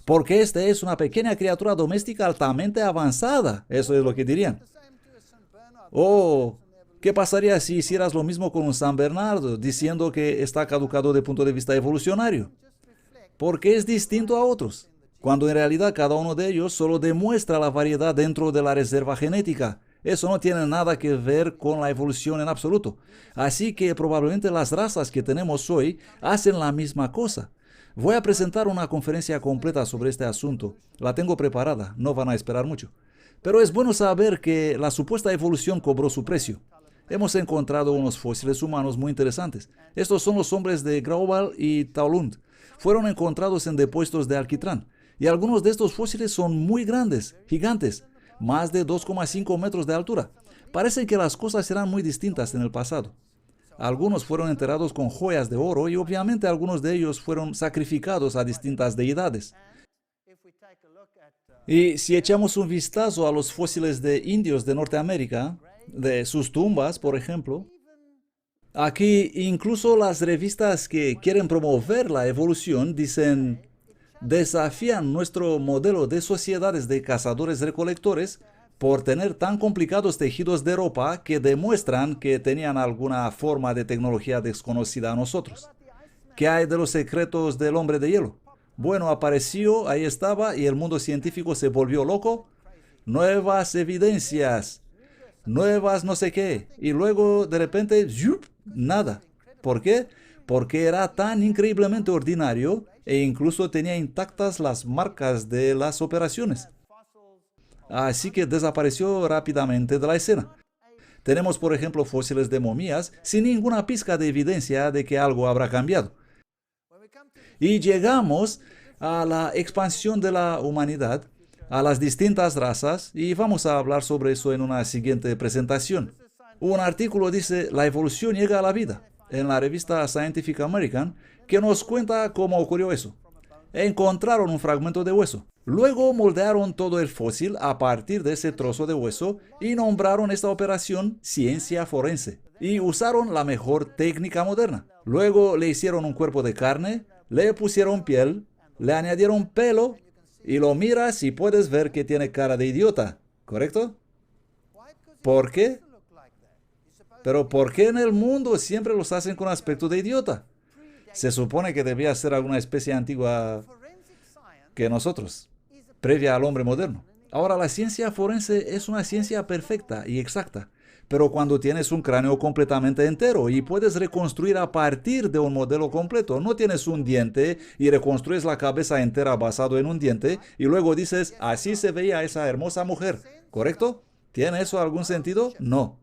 Porque esta es una pequeña criatura doméstica altamente avanzada. Eso es lo que dirían. Oh, ¿qué pasaría si hicieras lo mismo con un San Bernardo, diciendo que está caducado de punto de vista evolucionario? Porque es distinto a otros, cuando en realidad cada uno de ellos solo demuestra la variedad dentro de la reserva genética. Eso no tiene nada que ver con la evolución en absoluto. Así que probablemente las razas que tenemos hoy hacen la misma cosa. Voy a presentar una conferencia completa sobre este asunto. La tengo preparada, no van a esperar mucho. Pero es bueno saber que la supuesta evolución cobró su precio. Hemos encontrado unos fósiles humanos muy interesantes. Estos son los hombres de Grauwald y Taulund. Fueron encontrados en depósitos de alquitrán. Y algunos de estos fósiles son muy grandes, gigantes, más de 2,5 metros de altura. Parece que las cosas eran muy distintas en el pasado. Algunos fueron enterrados con joyas de oro y obviamente algunos de ellos fueron sacrificados a distintas deidades. Y si echamos un vistazo a los fósiles de indios de Norteamérica, de sus tumbas, por ejemplo, aquí incluso las revistas que quieren promover la evolución dicen, desafían nuestro modelo de sociedades de cazadores-recolectores por tener tan complicados tejidos de ropa que demuestran que tenían alguna forma de tecnología desconocida a nosotros. ¿Qué hay de los secretos del hombre de hielo? Bueno, apareció, ahí estaba, y el mundo científico se volvió loco. Nuevas evidencias, nuevas no sé qué. Y luego, de repente, ¡yup!, nada. ¿Por qué? Porque era tan increíblemente ordinario e incluso tenía intactas las marcas de las operaciones. Así que desapareció rápidamente de la escena. Tenemos, por ejemplo, fósiles de momias sin ninguna pizca de evidencia de que algo habrá cambiado. Y llegamos a la expansión de la humanidad, a las distintas razas, y vamos a hablar sobre eso en una siguiente presentación. Un artículo dice, la evolución llega a la vida, en la revista Scientific American, que nos cuenta cómo ocurrió eso. Encontraron un fragmento de hueso. Luego moldearon todo el fósil a partir de ese trozo de hueso y nombraron esta operación ciencia forense. Y usaron la mejor técnica moderna. Luego le hicieron un cuerpo de carne, le pusieron piel, le añadieron pelo y lo miras y puedes ver que tiene cara de idiota, ¿correcto? ¿Por qué? Pero ¿por qué en el mundo siempre los hacen con aspecto de idiota? Se supone que debía ser alguna especie antigua que nosotros, previa al hombre moderno. Ahora, la ciencia forense es una ciencia perfecta y exacta, pero cuando tienes un cráneo completamente entero y puedes reconstruir a partir de un modelo completo, no tienes un diente y reconstruyes la cabeza entera basado en un diente y luego dices, así se veía esa hermosa mujer, ¿correcto? ¿Tiene eso algún sentido? No.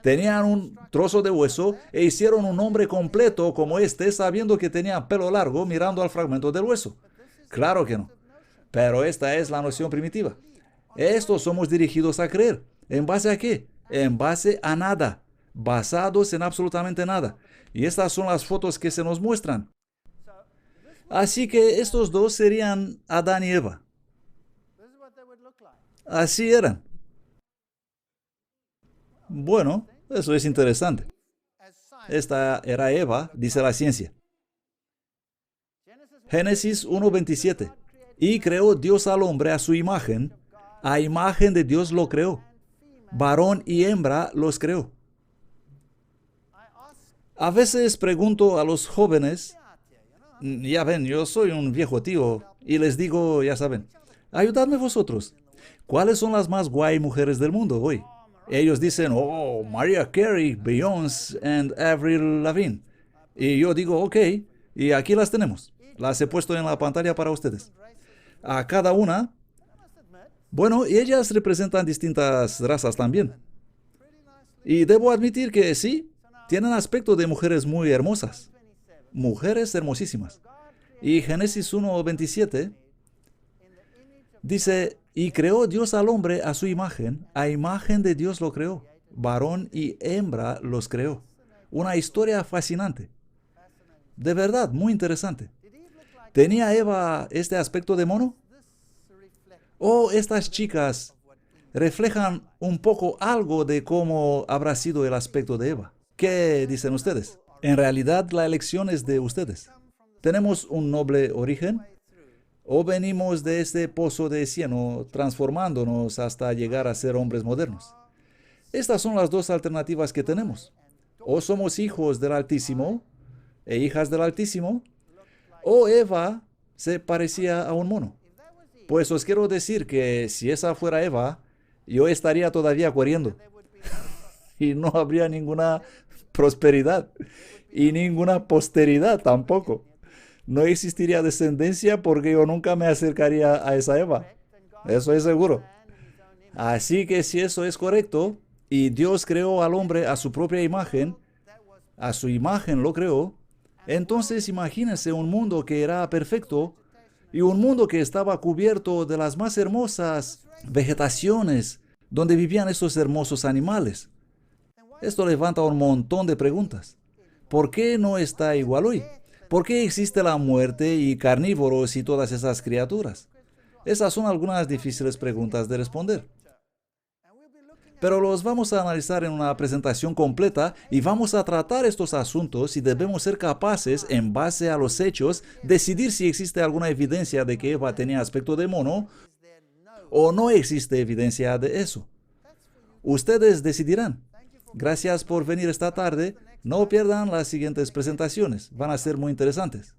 Tenían un trozo de hueso e hicieron un hombre completo como este sabiendo que tenía pelo largo mirando al fragmento del hueso. Claro que no. Pero esta es la noción primitiva. Esto somos dirigidos a creer. ¿En base a qué? En base a nada. Basados en absolutamente nada. Y estas son las fotos que se nos muestran. Así que estos dos serían Adán y Eva. Así eran. Bueno, eso es interesante. Esta era Eva, dice la ciencia. Génesis 1:27. Y creó Dios al hombre a su imagen. A imagen de Dios lo creó. Varón y hembra los creó. A veces pregunto a los jóvenes, ya ven, yo soy un viejo tío, y les digo, ya saben, ayudadme vosotros. ¿Cuáles son las más guay mujeres del mundo hoy? Ellos dicen, oh, Mariah Carey, Beyoncé y Avril Lavigne. Y yo digo, ok, y aquí las tenemos. Las he puesto en la pantalla para ustedes. A cada una, bueno, y ellas representan distintas razas también. Y debo admitir que sí, tienen aspecto de mujeres muy hermosas. Mujeres hermosísimas. Y Génesis 1:27 dice, y creó Dios al hombre a su imagen, a imagen de Dios lo creó, varón y hembra los creó. Una historia fascinante. De verdad, muy interesante. ¿Tenía Eva este aspecto de mono? ¿O estas chicas reflejan un poco algo de cómo habrá sido el aspecto de Eva? ¿Qué dicen ustedes? En realidad, la elección es de ustedes. ¿Tenemos un noble origen o venimos de este pozo de cieno transformándonos hasta llegar a ser hombres modernos? Estas son las dos alternativas que tenemos. O somos hijos del Altísimo e hijas del Altísimo, o Eva se parecía a un mono. Pues os quiero decir que si esa fuera Eva, yo estaría todavía corriendo y no habría ninguna prosperidad y ninguna posteridad tampoco. No existiría descendencia porque yo nunca me acercaría a esa Eva. Eso es seguro. Así que si eso es correcto, y Dios creó al hombre a su propia imagen, a su imagen lo creó, entonces imagínense un mundo que era perfecto y un mundo que estaba cubierto de las más hermosas vegetaciones donde vivían estos hermosos animales. Esto levanta un montón de preguntas. ¿Por qué no está igual hoy? ¿Por qué existe la muerte y carnívoros y todas esas criaturas? Esas son algunas difíciles preguntas de responder. Pero los vamos a analizar en una presentación completa y vamos a tratar estos asuntos y debemos ser capaces, en base a los hechos, decidir si existe alguna evidencia de que Eva tenía aspecto de mono o no existe evidencia de eso. Ustedes decidirán. Gracias por venir esta tarde. No pierdan las siguientes presentaciones. Van a ser muy interesantes.